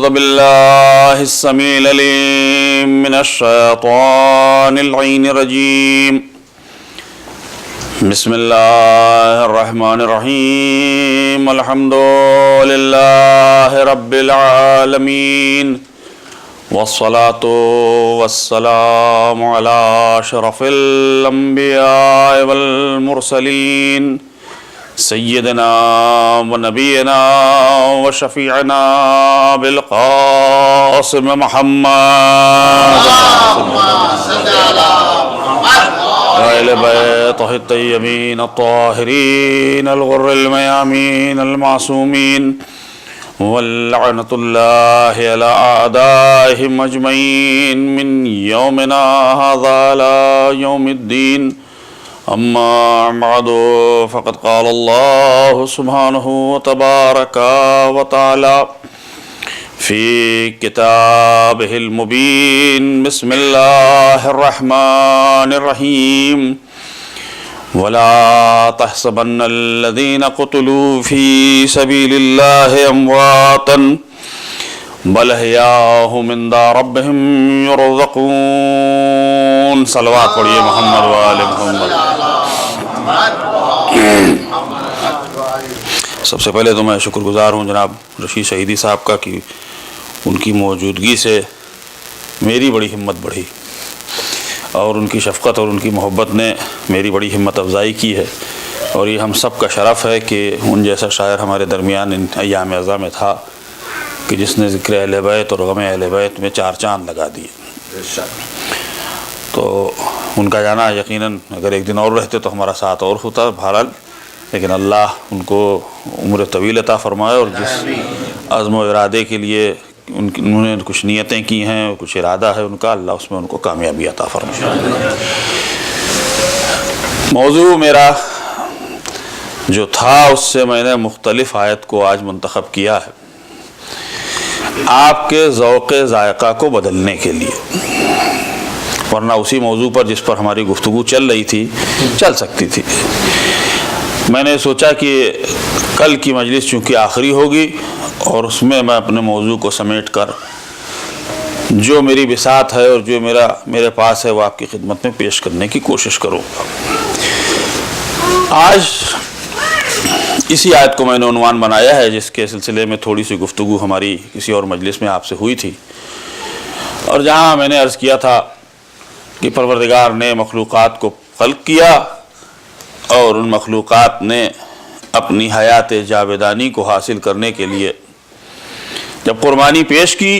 أعوذ بالله السميع العليم من الشيطان اللعين الرجيم بسم الله الرحمن الرحيم الحمد لله رب العالمين والصلاة والسلام على أشرف الأنبياء والمرسلين سيدنا ونبينا وشفيعنا بالقاسم محمد وآل بيته الطيبين الطاهرين الغر الميامين المعصومين واللعنة الله على أعدائهم أجمعين من يومنا هذا إلى يوم الدين أما بعد فقد قال الله سبحانه وتبارك وتعالى في كتابه المبين بسم الله الرحمن الرحيم ولا تحسبن الذين قتلوا في سبيل الله أمواتا بل أحياء عند ربهم يرزقون صلوات پڑھیے محمد وآل محمد۔ سب سے پہلے تو میں شکر گزار ہوں جناب رشید شہیدی صاحب کا کہ ان کی موجودگی سے میری بڑی ہمت بڑھی اور ان کی شفقت اور ان کی محبت نے میری بڑی ہمت افزائی کی ہے، اور یہ ہم سب کا شرف ہے کہ ان جیسا شاعر ہمارے درمیان ان ایام اعزاء میں تھا کہ جس نے ذکر اہل بیت اور غم اہل بیت میں 4 چاند لگا دیے۔ تو ان کا جانا یقیناً اگر ایک دن اور رہتے تو ہمارا ساتھ اور ہوتا بہرحال، لیکن اللہ ان کو عمر طویل عطا فرمائے، اور جس عزم و ارادے کے لیے انہوں نے کچھ نیتیں کی ہیں، کچھ ارادہ ہے ان کا، اللہ اس میں ان کو کامیابی عطا فرمائے۔ موضوع میرا جو تھا اس سے میں نے مختلف آیت کو آج منتخب کیا ہے آپ کے ذوق ذائقہ کو بدلنے کے لیے، ورنہ اسی موضوع پر جس پر ہماری گفتگو چل رہی تھی چل سکتی تھی۔ میں نے سوچا کہ کل کی مجلس چونکہ آخری ہوگی اور اس میں میں اپنے موضوع کو سمیٹ کر جو میری بساط ہے اور جو میرے پاس ہے وہ آپ کی خدمت میں پیش کرنے کی کوشش کروں گا۔ آج اسی آیت کو میں نے عنوان بنایا ہے جس کے سلسلے میں تھوڑی سی گفتگو ہماری کسی اور مجلس میں آپ سے ہوئی تھی، اور جہاں میں نے عرض کیا تھا کہ پروردگار نے مخلوقات کو خلق کیا اور ان مخلوقات نے اپنی حیات جاودانی کو حاصل کرنے کے لیے جب قربانی پیش کی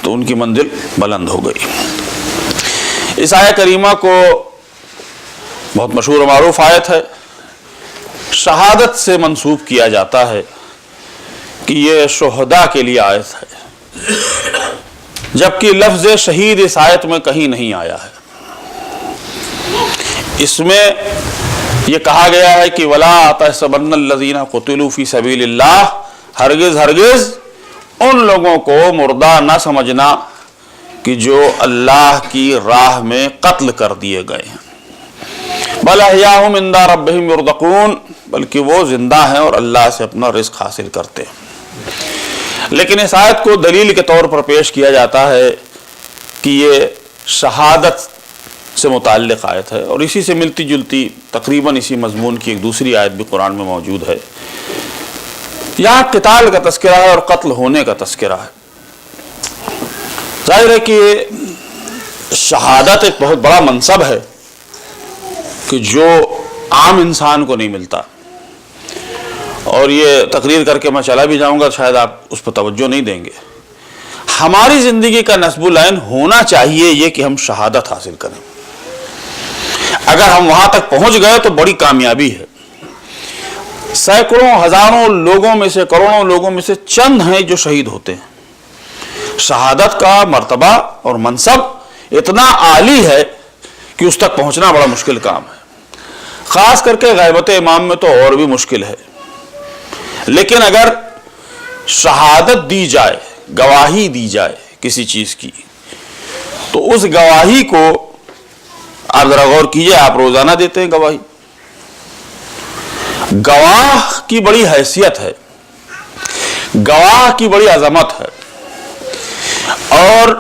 تو ان کی منزل بلند ہو گئی۔ اس آیت کریمہ کو بہت مشہور و معروف آیت ہے، شہادت سے منسوب کیا جاتا ہے کہ یہ شہداء کے لیے آیت ہے، جبکہ لفظ شہید اس آیت میں کہیں نہیں آیا ہے۔ اس میں یہ کہا گیا ہے کہ وَلَا تَحْسَبَنَّ الَّذِينَ قُتِلُوا فِي سَبِيلِ اللَّهِ، ہرگز ہرگز ان لوگوں کو مردہ نہ سمجھنا کہ جو اللہ کی راہ میں قتل کر دیے گئے ہیں، بل احیاء عند ربہم یرزقون، بلکہ وہ زندہ ہیں اور اللہ سے اپنا رزق حاصل کرتے ہیں۔ لیکن اس آیت کو دلیل کے طور پر پیش کیا جاتا ہے کہ یہ شہادت سے متعلق آیت ہے، اور اسی سے ملتی جلتی تقریباً اسی مضمون کی ایک دوسری آیت بھی قرآن میں موجود ہے۔ یہاں قتال کا تذکرہ ہے اور قتل ہونے کا تذکرہ ہے۔ ظاہر ہے کہ شہادت ایک بہت بڑا منصب ہے کہ جو عام انسان کو نہیں ملتا، اور یہ تقریر کر کے میں چلا بھی جاؤں گا شاید آپ اس پر توجہ نہیں دیں گے۔ ہماری زندگی کا نصب العین ہونا چاہیے یہ کہ ہم شہادت حاصل کریں۔ اگر ہم وہاں تک پہنچ گئے تو بڑی کامیابی ہے۔ سینکڑوں ہزاروں لوگوں میں سے کروڑوں لوگوں میں سے چند ہیں جو شہید ہوتے ہیں۔ شہادت کا مرتبہ اور منصب اتنا عالی ہے کہ اس تک پہنچنا بڑا مشکل کام ہے، خاص کر کے غیبت امام میں تو اور بھی مشکل ہے۔ لیکن اگر شہادت دی جائے، گواہی دی جائے کسی چیز کی، تو اس گواہی کو آپ ذرا غور کیجئے، آپ روزانہ دیتے ہیں گواہی، گواہ کی بڑی حیثیت ہے، گواہ کی بڑی عظمت ہے۔ اور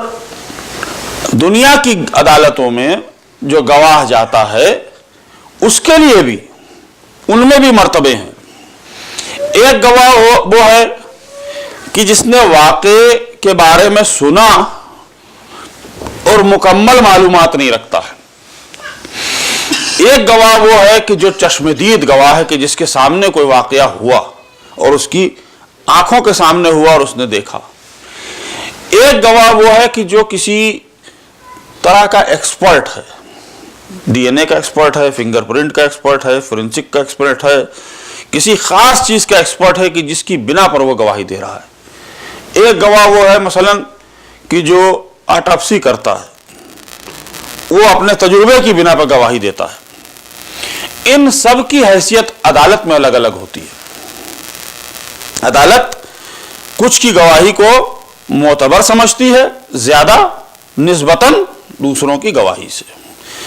دنیا کی عدالتوں میں جو گواہ جاتا ہے اس کے لیے بھی ان میں بھی مرتبے ہیں. ایک گواہ وہ ہے کہ جس نے واقعے کے بارے میں سنا اور مکمل معلومات نہیں رکھتا ہے. ایک گواہ وہ ہے کہ جو چشم دید گواہ ہے کہ جس کے سامنے کوئی واقعہ ہوا اور اس کی آنکھوں کے سامنے ہوا اور اس نے دیکھا. ایک گواہ وہ ہے کہ جو کسی طرح کا ایکسپرٹ ہے, ڈی این اے کا ایکسپرٹ ہے, فنگر پرنٹ کا ایکسپرٹ ہے, فورینسک کا ایکسپرٹ ہے, کسی خاص چیز کا ایکسپرٹ ہے کہ جس کی بنا پر وہ گواہی دے رہا ہے. ایک گواہ وہ ہے مثلا کہ جو آٹوپسی کرتا ہے, وہ اپنے تجربے کی بنا پر گواہی دیتا ہے. ان سب کی حیثیت عدالت میں الگ الگ ہوتی ہے. عدالت کچھ کی گواہی کو معتبر سمجھتی ہے زیادہ نسبتاً دوسروں کی گواہی سے.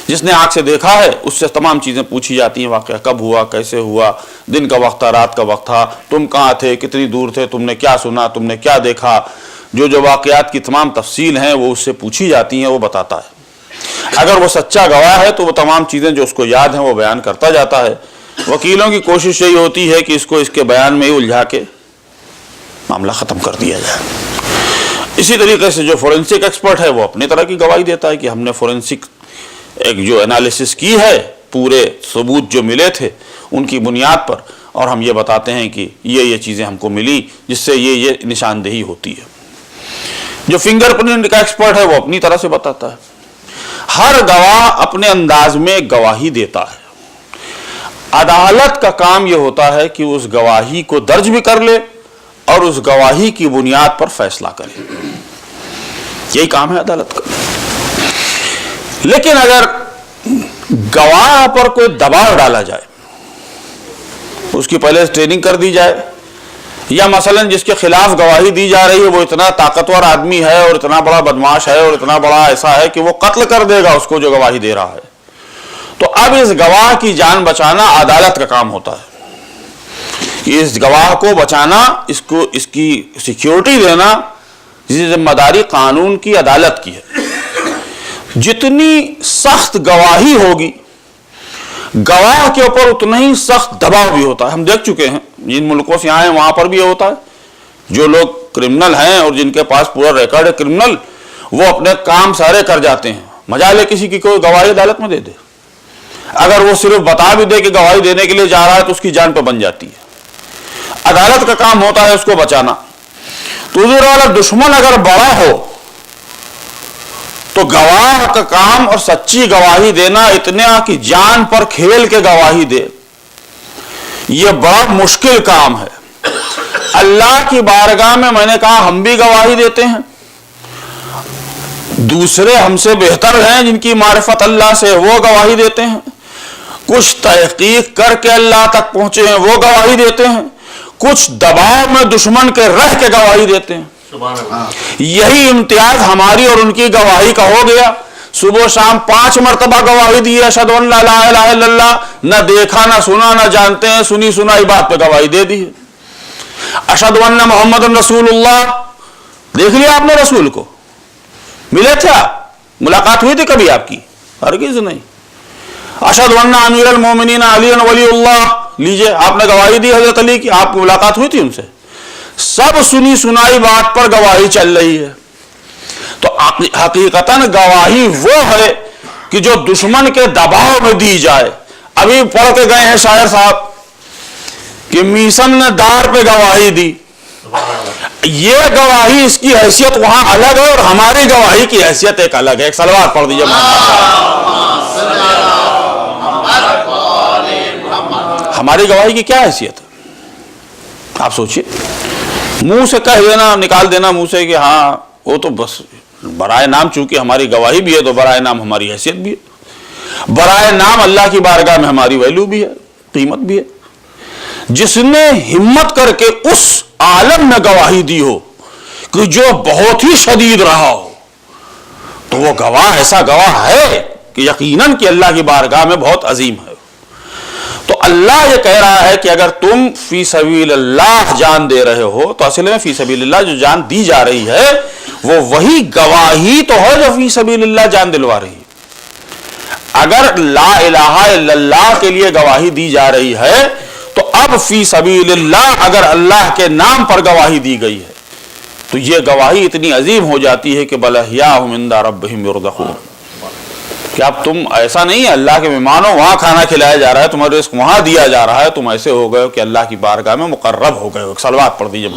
جس نے آنکھ سے دیکھا ہے اس سے تمام چیزیں پوچھی جاتی ہیں, واقعہ کب ہوا, کیسے ہوا, دن کا وقت تھا, رات کا وقت تھا, تم کہاں تھے, کتنی دور تھے, تم نے کیا سنا, تم نے کیا دیکھا, جو واقعات کی تمام تفصیل ہیں وہ اس سے پوچھی جاتی ہیں, وہ بتاتا ہے. اگر وہ سچا گواہ ہے تو وہ تمام چیزیں جو اس کو یاد ہیں وہ بیان کرتا جاتا ہے. وکیلوں کی کوشش یہی ہوتی ہے کہ اس کو اس کے بیان میں ہی الجھا کے معاملہ ختم کر دیا جائے. اسی طریقے سے جو فورینسک ایکسپرٹ ہے وہ اپنی طرح کی گواہی دیتا ہے کہ ہم نے فورینسک ایک جو انالیسس کی ہے, پورے ثبوت جو ملے تھے ان کی بنیاد پر, اور ہم یہ بتاتے ہیں کہ یہ چیزیں ہم کو ملی جس سے یہ نشاندہی ہوتی ہے. جو فنگر پرنٹ کا ایکسپرٹ ہے وہ اپنی طرح سے بتاتا ہے. ہر گواہ اپنے انداز میں گواہی دیتا ہے. عدالت کا کام یہ ہوتا ہے کہ اس گواہی کو درج بھی کر لے اور اس گواہی کی بنیاد پر فیصلہ کرے. یہی کام ہے عدالت کا. لیکن اگر گواہ پر کوئی دباؤ ڈالا جائے, اس کی پہلے ٹریننگ کر دی جائے, یا مثلا جس کے خلاف گواہی دی جا رہی ہے وہ اتنا طاقتور آدمی ہے اور اتنا بڑا بدماش ہے اور اتنا بڑا ایسا ہے کہ وہ قتل کر دے گا اس کو جو گواہی دے رہا ہے, تو اب اس گواہ کی جان بچانا عدالت کا کام ہوتا ہے. اس گواہ کو بچانا, اس کی سیکیورٹی دینا, جس ذمہ داری قانون کی, عدالت کی ہے. جتنی سخت گواہی ہوگی گواہ کے اوپر اتنا ہی سخت دباؤ بھی ہوتا ہے. ہم دیکھ چکے ہیں جن ملکوں سے آئے ہیں وہاں پر بھی یہ ہوتا ہے. جو لوگ کرمنل ہیں اور جن کے پاس پورا ریکارڈ ہے کرمنل, وہ اپنے کام سارے کر جاتے ہیں. مجال ہے کسی کی کوئی گواہی عدالت میں دے دے, اگر وہ صرف بتا بھی دے کہ گواہی دینے کے لیے جا رہا ہے تو اس کی جان پہ بن جاتی ہے. عدالت کا کام ہوتا ہے اس کو بچانا. تو حضور والا دشمن اگر بڑا ہو تو گواہ کا کام اور سچی گواہی دینا, اتنا کہ جان پر کھیل کے گواہی دے, یہ بڑا مشکل کام ہے. اللہ کی بارگاہ میں نے کہا ہم بھی گواہی دیتے ہیں, دوسرے ہم سے بہتر ہیں جن کی معرفت اللہ سے, وہ گواہی دیتے ہیں. کچھ تحقیق کر کے اللہ تک پہنچے ہیں وہ گواہی دیتے ہیں, کچھ دباؤ میں دشمن کے رہ کے گواہی دیتے ہیں. یہی امتیاز ہماری اور ان کی گواہی کا ہو گیا. صبح شام 5 مرتبہ گواہی دی ہے اشہدو ان لا الہ الا اللہ, نہ دیکھا نہ سنا نہ جانتے ہیں, سنی سنائی بات پہ گواہی دے دی ہے. اشہدو ان محمد رسول اللہ, دیکھ لیا آپ نے رسول کو, ملے تھے آپ, ملاقات ہوئی تھی کبھی آپ کی؟ ہرگز نہیں. اشہدو ان امیر المومنین علی ولی اللہ, لیجئے آپ نے گواہی دی حضرت علی کی, آپ کی ملاقات ہوئی تھی ان سے؟ سب سنی سنائی بات پر گواہی چل رہی ہے. تو حقیقتاً گواہی وہ ہے کہ جو دشمن کے دباؤ میں دی جائے. ابھی پڑھ کے گئے ہیں شاعر صاحب کہ میسن نے دار پہ گواہی دی. یہ گواہی, اس کی حیثیت وہاں الگ ہے اور ہماری گواہی کی حیثیت ایک الگ ہے. ایک سلوات پڑھ دیجیے. ہماری گواہی کی کیا حیثیت ہے آپ سوچئے. منہ سے کہہ دینا, نکال دینا منہ سے کہ ہاں وہ تو بس برائے نام, چونکہ ہماری گواہی بھی ہے تو برائے نام ہماری حیثیت بھی ہے, برائے نام اللہ کی بارگاہ میں ہماری ویلیو بھی ہے, قیمت بھی ہے. جس نے ہمت کر کے اس عالم میں گواہی دی ہو کہ جو بہت ہی شدید رہا ہو, تو وہ گواہ ایسا گواہ ہے کہ یقیناً کہ اللہ کی بارگاہ میں بہت عظیم ہے. تو اللہ یہ کہہ رہا ہے کہ اگر تم فی سبیل اللہ جان دے رہے ہو, تو اصل میں فی سبیل اللہ جو جان دی جا رہی ہے وہ وہی گواہی تو ہے جو فی سبیل اللہ جان دلوا رہی ہے۔ اگر لا الہ الا اللہ کے لیے گواہی دی جا رہی ہے تو اب فی سبیل اللہ اگر اللہ کے نام پر گواہی دی گئی ہے تو یہ گواہی اتنی عظیم ہو جاتی ہے کہ بل احیاء عند ربہم یرزقون، کہ اب تم ایسا نہیں ہے اللہ کے مہمانوں وہاں کھانا کھلایا جا رہا ہے، تمہارے رزق وہاں دیا جا رہا ہے، تم ایسے ہو گئے ہو کہ اللہ کی بارگاہ میں مقرب ہو گئے ہو۔ صلوات پڑھ دیجیے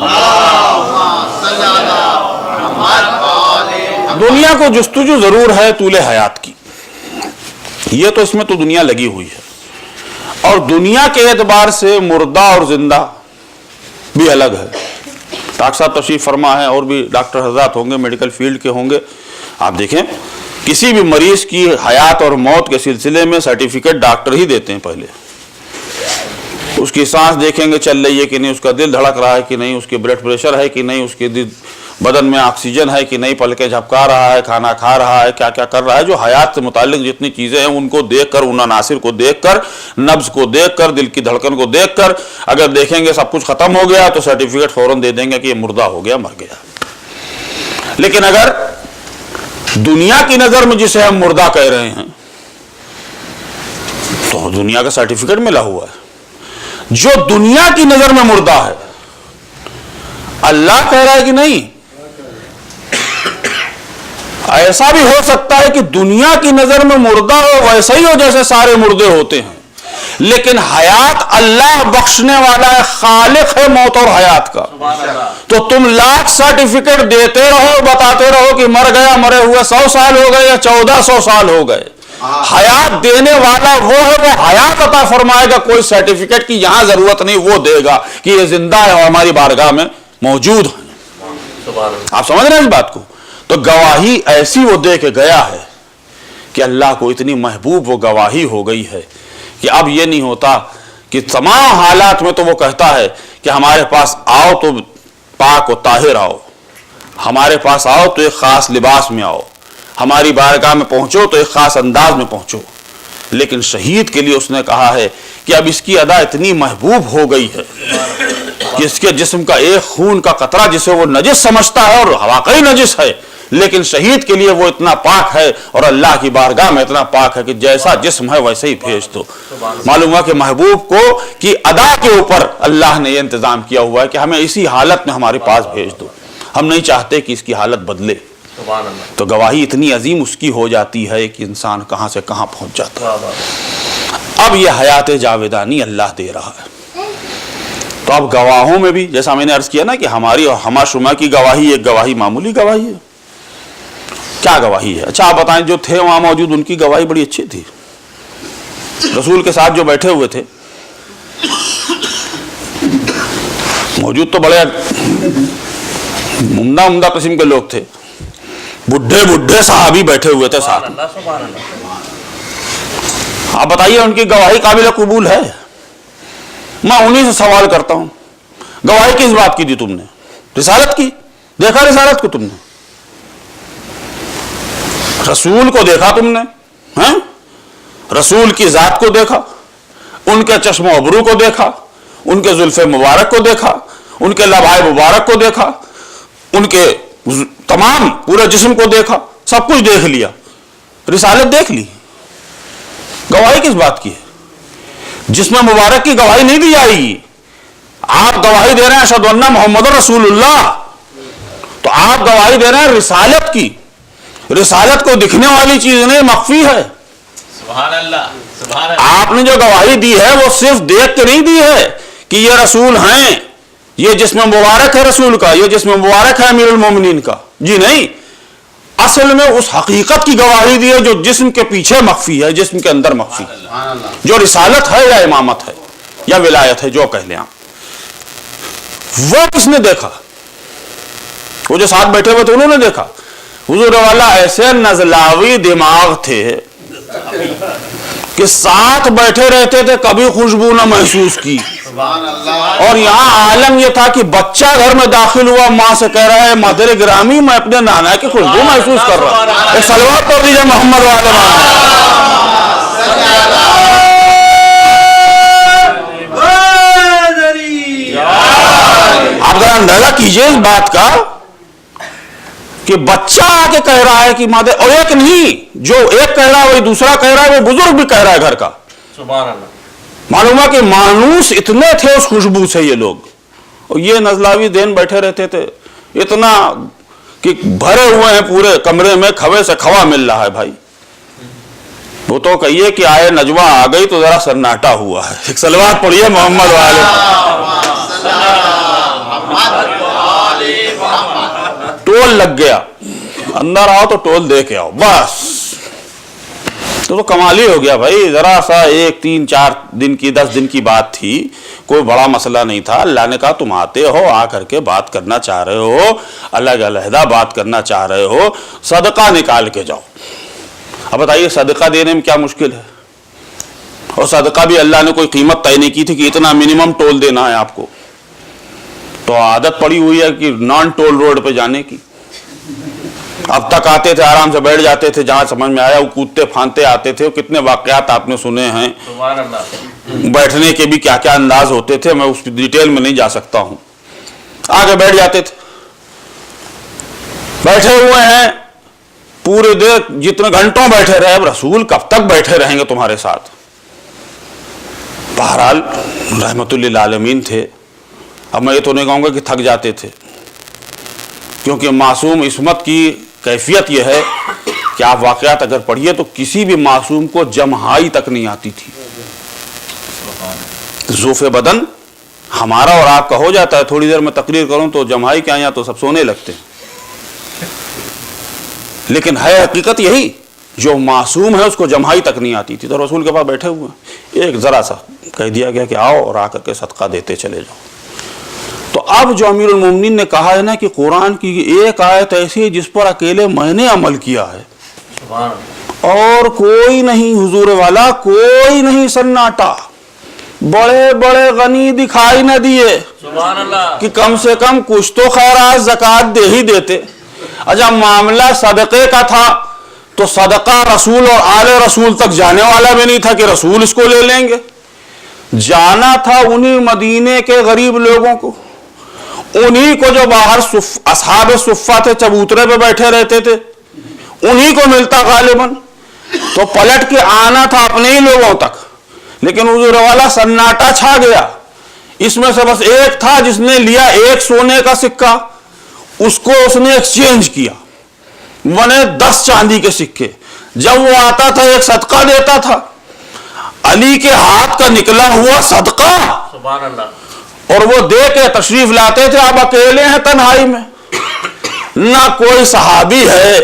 دنیا کو جستجو ضرور ہے طول حیات کی، یہ تو اس میں تو دنیا لگی ہوئی ہے، اور دنیا کے اعتبار سے مردہ اور زندہ بھی الگ ہے۔ ڈاکٹر صاحب تشریف فرما ہے، اور بھی ڈاکٹر حضرات ہوں گے میڈیکل فیلڈ کے ہوں گے، آپ دیکھیں کسی بھی مریض کی حیات اور موت کے سلسلے میں سرٹیفکیٹ ڈاکٹر ہی دیتے ہیں۔ پہلے اس کی سانس دیکھیں گے چل رہی ہے کہ نہیں، اس کا دل دھڑک رہا ہے کہ نہیں، اس کے بلڈ پریشر ہے کہ نہیں، اس کے بدن میں آکسیجن ہے کہ نہیں، پلکیں جھپکا رہا ہے، کھانا کھا رہا ہے، کیا کیا کر رہا ہے، جو حیات سے متعلق جتنی چیزیں ہیں ان کو دیکھ کر، ان عناصر کو دیکھ کر، نبض کو دیکھ کر، دل کی دھڑکن کو دیکھ کر اگر دیکھیں گے سب کچھ ختم ہو گیا تو سرٹیفکیٹ فوراً دے دیں گے کہ یہ مردہ ہو گیا، مر گیا۔ لیکن اگر دنیا کی نظر میں جسے ہم مردہ کہہ رہے ہیں تو دنیا کا سرٹیفکیٹ ملا ہوا ہے۔ جو دنیا کی نظر میں مردہ ہے اللہ کہہ رہا ہے کہ نہیں، ایسا بھی ہو سکتا ہے کہ دنیا کی نظر میں مردہ ہو ویسا ہی ہو جیسے سارے مردے ہوتے ہیں، لیکن حیات اللہ بخشنے والا ہے، خالق ہے موت اور حیات کا۔ تو تم لاکھ سرٹیفکیٹ دیتے رہو، بتاتے رہو کہ مر گیا، مرے ہوئے 100 سال ہو گئے یا 1400 سال ہو گئے، حیات دینے والا وہ ہے، وہ حیات عطا فرمائے گا، کوئی سرٹیفکیٹ کی یہاں ضرورت نہیں، وہ دے گا کہ یہ زندہ ہے اور ہماری بارگاہ میں موجود ہے۔ آپ سمجھ رہے ہیں اس بات کو؟ تو گواہی ایسی وہ دے کے گیا ہے کہ اللہ کو اتنی محبوب وہ گواہی ہو گئی ہے کہ اب یہ نہیں ہوتا کہ تمام حالات میں تو وہ کہتا ہے کہ ہمارے پاس آؤ تو پاک و طاہر آؤ، ہمارے پاس آؤ تو ایک خاص لباس میں آؤ، ہماری بارگاہ میں پہنچو تو ایک خاص انداز میں پہنچو۔ لیکن شہید کے لیے اس نے کہا ہے کہ اب اس کی ادا اتنی محبوب ہو گئی ہے کہ اس کے جسم کا ایک خون کا قطرہ جسے وہ نجس سمجھتا ہے اور واقعی نجس ہے، لیکن شہید کے لیے وہ اتنا پاک ہے اور اللہ کی بارگاہ میں اتنا پاک ہے کہ جیسا جسم ہے ویسے ہی بھیج دو۔ معلوم ہوا کہ محبوب کو کی ادا کے اوپر اللہ نے یہ انتظام کیا ہوا ہے کہ ہمیں اسی حالت میں ہمارے پاس بھیج دو، ہم نہیں چاہتے کہ اس کی حالت بدلے۔ تو گواہی اتنی عظیم اس کی ہو جاتی ہے کہ انسان کہاں سے کہاں پہنچ جاتا ہے۔ اب یہ حیات جاویدانی اللہ دے رہا ہے۔ تو اب گواہوں میں بھی جیسا میں نے عرض کیا نا کہ ہماری اور ہما شما کی گواہی ایک گواہی معمولی گواہی ہے۔ کیا گواہی ہے؟ اچھا آپ بتائیں، جو تھے وہاں موجود ان کی گواہی بڑی اچھی تھی، رسول کے ساتھ جو بیٹھے ہوئے تھے موجود تو بڑے عمدہ قسم کے لوگ تھے، بڈھے صحابی بیٹھے ہوئے تھے ساتھ۔ آپ بتائیے ان کی گواہی قابل قبول ہے؟ میں انہی سے سوال کرتا ہوں، گواہی کس بات کی دی تم نے؟ رسالت کی؟ دیکھا رسالت کو تم نے؟ رسول کو دیکھا تم نے؟ رسول کی ذات کو دیکھا، ان کے چشم و ابرو کو دیکھا، ان کے زلف مبارک کو دیکھا، ان کے لبھائے مبارک کو دیکھا، ان کے تمام پورے جسم کو دیکھا، سب کچھ دیکھ لیا، رسالت دیکھ لی، گواہی کس بات کی ہے؟ جسم مبارک کی گواہی نہیں دی جائے گی۔ آپ گواہی دے رہے ہیں اشہد ان محمد رسول اللہ، تو آپ گواہی دے رہے ہیں رسالت کی۔ رسالت کو دکھنے والی چیز نہیں، مخفی ہے۔ سبحان اللہ، سبحان اللہ۔ آپ نے جو گواہی دی ہے وہ صرف دیکھ کے نہیں دی ہے کہ یہ رسول ہیں، یہ جسم مبارک ہے رسول کا، یہ جسم مبارک ہے امیر المومنین کا، جی نہیں، اصل میں اس حقیقت کی گواہی دی ہے جو جسم کے پیچھے مخفی ہے، جسم کے اندر مخفی ہے، جو رسالت ہے یا امامت ہے یا ولایت ہے، جو کہہ لیں آپ۔ وہ کس نے دیکھا؟ وہ جو ساتھ بیٹھے ہوئے تھے انہوں نے دیکھا۔ حضور والا ایسے نزلاوی دماغ تھے کہ ساتھ بیٹھے رہتے تھے، کبھی خوشبو نہ محسوس کی۔ اور یہاں عالم یہ تھا کہ بچہ گھر میں داخل ہوا، ماں سے کہہ رہا ہے مادر گرامی میں اپنے نانا کی خوشبو محسوس کر رہا ہوں۔ ایک صلوات پڑھ دیجیے محمد والے آپ ذرا اندازہ کیجئے اس بات کا کہ بچہ آ کے کہہ رہا ہے کہ مادے، اور ایک نہیں، جو ایک کہہ رہا ہے وہی دوسرا کہہ رہا ہے، وہ بزرگ بھی کہہ رہا ہے گھر کا. سبحان اللہ. معلوم ہے کہ مانوس اتنے تھے اس خوشبو سے یہ لوگ. اور یہ نزلاوی دین بیٹھے رہتے تھے اتنا کہ بھرے ہوئے ہیں پورے کمرے میں، کھوے سے کھوا مل رہا ہے بھائی. وہ تو کہیے کہ آئے نجوہ آ گئی تو ذرا سناٹا ہوا ہے. ایک صلوات پڑھیے محمد والے. ٹول لگ گیا، اندر آؤ تو ٹول دے کے آؤ بس. تو کمال ہی ہو گیا بھائی. ذرا سا 1 3 4 دن کی 10 دن کی بات تھی، کوئی بڑا مسئلہ نہیں تھا. اللہ نے کہا تم آتے ہو، آ کر کے بات کرنا چاہ رہے ہو، الگ علیحدہ بات کرنا چاہ رہے ہو، صدقہ نکال کے جاؤ. اب بتائیے صدقہ دینے میں کیا مشکل ہے؟ اور صدقہ بھی اللہ نے کوئی قیمت طے نہیں کی تھی کہ اتنا منیمم ٹول دینا ہے آپ کو. تو عادت پڑی ہوئی ہے کہ نان ٹول روڈ پہ جانے کی. اب تک آتے تھے آرام سے بیٹھ جاتے تھے، جہاں سمجھ میں آیا وہ کودتے پھاندتے آتے تھے. کتنے واقعات آپ نے سنے ہیں. سبحان اللہ. بیٹھنے کے بھی کیا کیا انداز ہوتے تھے، میں اس کی ڈیٹیل میں نہیں جا سکتا ہوں. آگے بیٹھ جاتے تھے، بیٹھے ہوئے ہیں پورے دیر، جتنے گھنٹوں بیٹھے رہے. اب رسول کب تک بیٹھے رہیں گے تمہارے ساتھ؟ بہرحال رحمت للعالمین تھے. اب میں یہ تو نہیں کہوں گا کہ تھک جاتے تھے، کیونکہ معصوم عصمت کی کیفیت یہ ہے کہ آپ واقعات اگر پڑھیے تو کسی بھی معصوم کو جمہائی تک نہیں آتی تھی. ضعف بدن ہمارا اور آپ کا ہو جاتا ہے. تھوڑی دیر میں تقریر کروں تو جمہائی کیا یہاں تو سب سونے لگتے ہیں. لیکن ہے حقیقت یہی، جو معصوم ہے اس کو جمہائی تک نہیں آتی تھی. تو رسول کے پاس بیٹھے ہوئے ہیں، ایک ذرا سا کہہ دیا گیا کہ آؤ اور آ کر کے صدقہ دیتے چلے جاؤ. تو اب جو امیر المومنین نے کہا ہے نا کہ قرآن کی ایک آیت ایسی ہے جس پر اکیلے میں نے عمل کیا ہے، اور کوئی نہیں، حضور والا کوئی نہیں. سناٹا. بڑے بڑے غنی دکھائی نہ دیے سبحان اللہ. کہ کم سے کم کچھ تو خیرات زکوٰۃ دے ہی دیتے. اچھا معاملہ صدقے کا تھا تو صدقہ رسول اور آل رسول تک جانے والا بھی نہیں تھا کہ رسول اس کو لے لیں گے. جانا تھا انہی مدینے کے غریب لوگوں کو، انہی کو جو باہر اصحاب صفہ تھے، چبوترے پہ بیٹھے رہتے تھے، انہی کو ملتا غالباً. تو پلٹ کے آنا تھا اپنے ہی لوگوں تک. لیکن حضور والا سناٹا چھا گیا. اس میں سے بس ایک تھا جس نے لیا 1 سونے کا سکہ، اس کو اس نے ایکسچینج کیا، بنے 10 چاندی کے سکے. جب وہ آتا تھا ایک صدقہ دیتا تھا. علی کے ہاتھ کا نکلا ہوا صدقہ، سبحان اللہ. اور وہ دے کے تشریف لاتے تھے. اب اکیلے ہیں تنہائی میں، نہ کوئی صحابی ہے،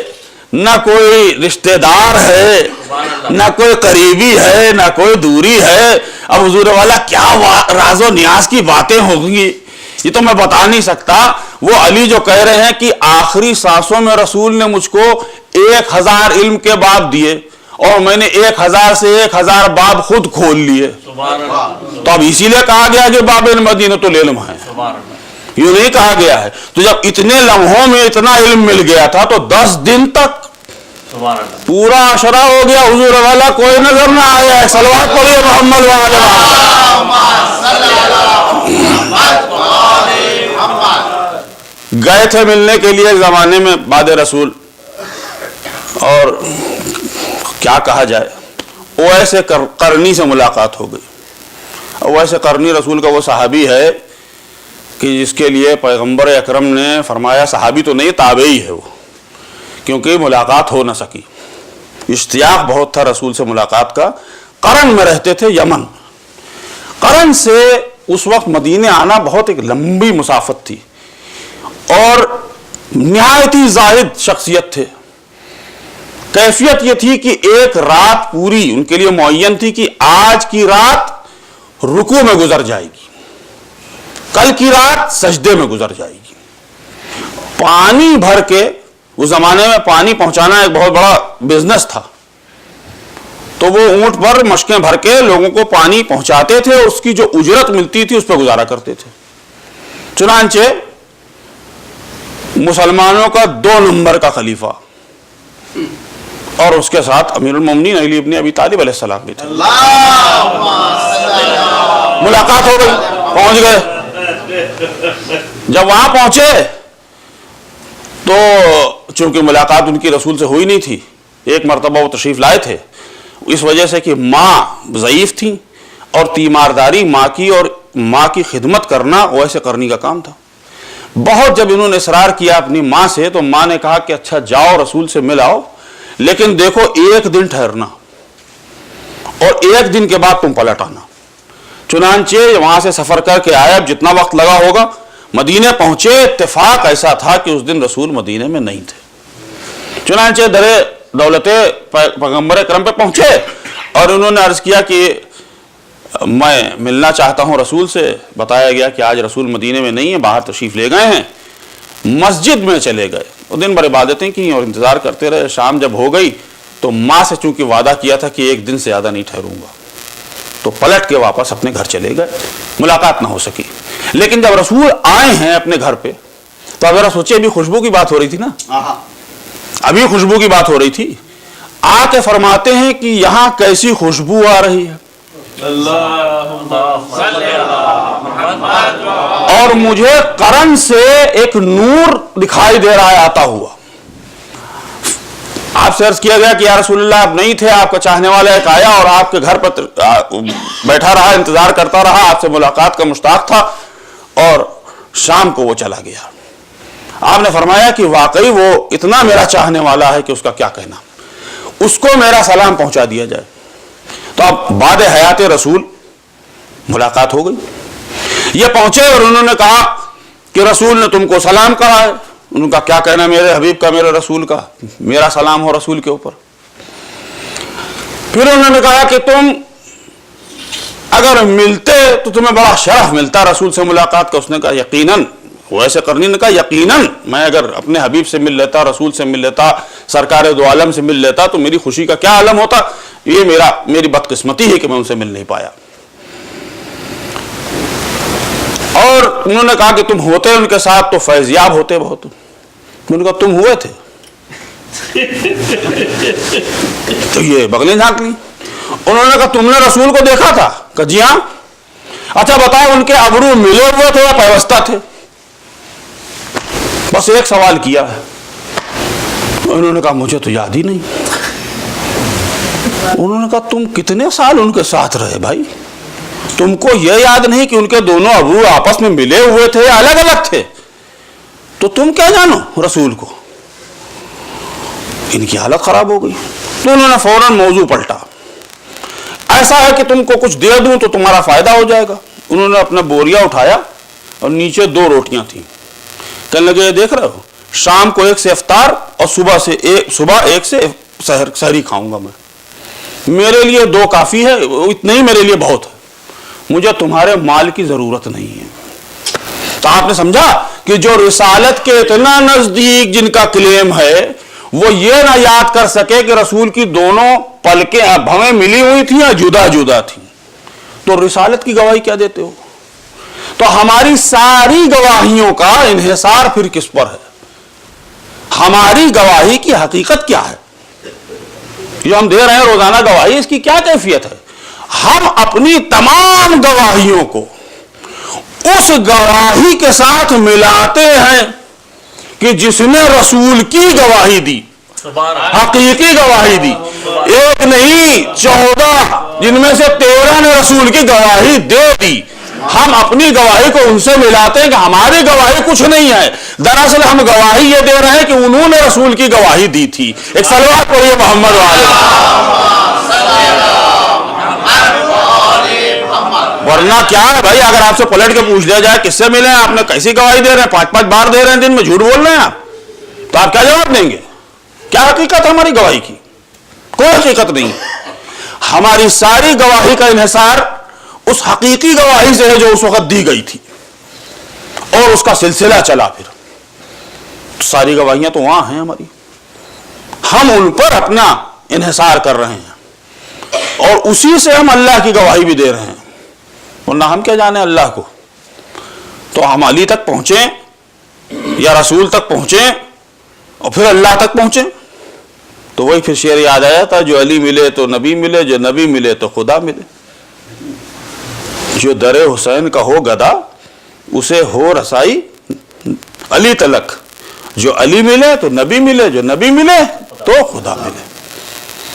نہ کوئی رشتہ دار ہے، نہ کوئی قریبی ہے، نہ کوئی دوری ہے. اب حضور والا کیا راز و نیاز کی باتیں ہوگی یہ تو میں بتا نہیں سکتا. وہ علی جو کہہ رہے ہیں کہ آخری سانسوں میں رسول نے مجھ کو 1000 علم کے باب دیے اور میں نے 1000 سے 1000 باب خود کھول لیے. تو اب اسی لیے کہا گیا کہ باب المدینۃ العلم ہے، یہ نہیں کہا گیا ہے. تو جب اتنے لمحوں میں اتنا علم مل گیا تھا تو 10 دن تک پورا عشرہ ہو گیا. حضور والا کوئی نظر نہ آیا ہے. صلوات پڑھیے محمد والے. گئے تھے ملنے کے لیے زمانے میں بعد رسول، اور کیا کہا جائے، اویس قرنی سے ملاقات ہو گئی. اویس قرنی رسول کا وہ صحابی ہے کہ جس کے لیے پیغمبر اکرم نے فرمایا، صحابی تو نہیں تابعی ہے وہ، کیونکہ ملاقات ہو نہ سکی. اشتیاق بہت تھا رسول سے ملاقات کا. قرن میں رہتے تھے، یمن. قرن سے اس وقت مدینے آنا بہت ایک لمبی مسافت تھی، اور نہایت ہی زاہد شخصیت تھے. کیفیت یہ تھی کہ ایک رات پوری ان کے لیے معین تھی کہ آج کی رات رکوع میں گزر جائے گی، کل کی رات سجدے میں گزر جائے گی. پانی بھر کے، اس زمانے میں پانی پہنچانا ایک بہت بڑا بزنس تھا، تو وہ اونٹ پر مشکیں بھر کے لوگوں کو پانی پہنچاتے تھے، اس کی جو اجرت ملتی تھی اس پہ گزارا کرتے تھے. چنانچہ مسلمانوں کا 2 نمبر کا خلیفہ، اور اس کے ساتھ امیر المومنین علی ابن ابی طالب علیہ السلام بھی تھے. ملاقات ہو گئی، پہنچ گئے. جب وہاں پہنچے تو چونکہ ملاقات ان کی رسول سے ہوئی نہیں تھی، ایک مرتبہ وہ تشریف لائے تھے، اس وجہ سے کہ ماں ضعیف تھیں اور تیمارداری ماں کی خدمت کرنا ویسے کرنی کا کام تھا۔ بہت جب انہوں نے اصرار کیا اپنی ماں سے تو ماں نے کہا کہ اچھا جاؤ رسول سے مل آؤ، لیکن دیکھو 1 دن ٹھہرنا اور 1 دن کے بعد تم پلٹ آنا۔ چنانچہ وہاں سے سفر کر کے آئے، اب جتنا وقت لگا ہوگا، مدینے پہنچے، اتفاق ایسا تھا کہ اس دن رسول مدینے میں نہیں تھے۔ چنانچہ در دولت پیغمبر اکرم پہ پہنچے اور انہوں نے عرض کیا کہ میں ملنا چاہتا ہوں رسول سے۔ بتایا گیا کہ آج رسول مدینے میں نہیں ہے، باہر تشریف لے گئے ہیں۔ مسجد میں چلے گئے اور دن بھر عبادتیں کی اور انتظار کرتے رہے۔ شام جب ہو گئی تو ماں سے چونکہ وعدہ کیا تھا کہ 1 دن سے زیادہ نہیں ٹھہروں گا، تو پلٹ کے واپس اپنے گھر چلے گئے، ملاقات نہ ہو سکی۔ لیکن جب رسول آئے ہیں اپنے گھر پہ تو اب ذرا سوچے، ابھی خوشبو کی بات ہو رہی تھی نا، ابھی خوشبو کی بات ہو رہی تھی، آ کے فرماتے ہیں کہ یہاں کیسی خوشبو آ رہی ہے، اور مجھے قرن سے ایک نور دکھائی دے رہا ہے آتا ہوا۔ آپ سے عرض کیا گیا کہ یا رسول اللہ آپ نہیں تھے، آپ کا چاہنے والا ایک آیا اور آپ کے گھر پر بیٹھا رہا، انتظار کرتا رہا، آپ سے ملاقات کا مشتاق تھا، اور شام کو وہ چلا گیا۔ آپ نے فرمایا کہ واقعی وہ اتنا میرا چاہنے والا ہے کہ اس کا کیا کہنا، اس کو میرا سلام پہنچا دیا جائے۔ تو اب بعد حیات رسول ملاقات ہو گئی، یہ پہنچے اور انہوں نے کہا کہ رسول نے تم کو سلام کہا ہے۔ ان کا کیا کہنا میرے حبیب کا، میرے رسول کا، میرا سلام ہو رسول کے اوپر۔ پھر انہوں نے کہا کہ تم اگر ملتے تو تمہیں بڑا شرف ملتا رسول سے ملاقات کا۔ اس نے کہا یقیناً، ویسے کرنی نے کہا یقیناً میں اگر اپنے حبیب سے مل لیتا، رسول سے مل لیتا، سرکار دو عالم سے مل لیتا تو میری خوشی کا کیا عالم ہوتا۔ یہ میری بدقسمتی ہے کہ میں ان سے مل نہیں پایا۔ اور انہوں نے کہا کہ تم ہوتے ان کے ساتھ تو فیضیاب ہوتے بہت۔ انہوں نے کہا تم ہوئے تھے؟ تو یہ بغلیں جھانک لی۔ انہوں نے کہا تم نے رسول کو دیکھا تھا؟ کہ جی ہاں۔ اچھا بتاؤ ان کے ابرو ملے ہوئے تھے یا پیوستہ تھے؟ بس ایک سوال کیا ہے۔ انہوں نے کہا مجھے تو یاد ہی نہیں۔ انہوں نے کہا تم کتنے سال ان کے ساتھ رہے بھائی، تم کو یہ یاد نہیں کہ ان کے دونوں ابرو آپس میں ملے ہوئے تھے یا الگ الگ تھے؟ تو تم کیا جانو رسول کو؟ ان کی حالت خراب ہو گئی۔ تو انہوں نے فوراً موضوع پلٹا، ایسا ہے کہ تم کو کچھ دے دوں تو تمہارا فائدہ ہو جائے گا۔ انہوں نے اپنا بوریا اٹھایا اور نیچے 2 روٹیاں تھیں۔ کہنے لگے دیکھ رہے ہو، شام کو 1 سے افطار اور صبح 1 سے سحری کھاؤں گا میں، میرے لیے 2 کافی ہے، اتنا ہی میرے لیے بہت ہے، مجھے تمہارے مال کی ضرورت نہیں ہے۔ تو آپ نے سمجھا کہ جو رسالت کے اتنا نزدیک جن کا کلیم ہے وہ یہ نہ یاد کر سکے کہ رسول کی دونوں پلکیں بھویں ملی ہوئی تھیں یا جدا جدا تھیں، تو رسالت کی گواہی کیا دیتے ہو؟ تو ہماری ساری گواہیوں کا انحصار پھر کس پر ہے؟ ہماری گواہی کی حقیقت کیا ہے؟ جو ہم دے رہے ہیں روزانہ گواہی، اس کی کیا کیفیت ہے؟ ہم اپنی تمام گواہیوں کو اس گواہی کے ساتھ ملاتے ہیں کہ جس نے رسول کی گواہی دی، حقیقی گواہی دی، ایک نہیں 14 جن میں سے 13 نے رسول کی گواہی دے دی۔ ہم اپنی گواہی کو ان سے ملاتے ہیں کہ ہماری گواہی کچھ نہیں ہے، دراصل ہم گواہی یہ دے رہے ہیں کہ انہوں نے رسول کی گواہی دی تھی۔ ایک صلوات پڑھیے محمد والے۔ ورنہ کیا ہے بھائی، اگر آپ سے پلٹ کے پوچھ لیا جائے کس سے ملے ہیں، آپ نے کیسی گواہی دے رہے ہیں، 5 بار دے رہے ہیں دن میں، جھوٹ بول رہے ہیں آپ، تو آپ کیا جواب دیں گے؟ کیا حقیقت ہے ہماری گواہی کی؟ کوئی حقیقت نہیں۔ ہماری ساری گواہی کا انحصار اس حقیقی گواہی سے ہے جو اس وقت دی گئی تھی، اور اس کا سلسلہ چلا۔ پھر ساری گواہیاں تو وہاں ہیں ہماری، ہم ان پر اپنا انحصار کر رہے ہیں اور اسی سے ہم اللہ کی گواہی بھی دے رہے ہیں، ورنہ ہم کیا جانے اللہ کو۔ تو ہم علی تک پہنچیں یا رسول تک پہنچیں اور پھر اللہ تک پہنچیں، تو وہی پھر شعر یاد آیا تھا، جو علی ملے تو نبی ملے، جو نبی ملے تو خدا ملے، جو در حسین کا ہو گدا اسے ہو رسائی علی تلک، جو علی ملے تو نبی ملے، جو نبی ملے تو خدا ملے.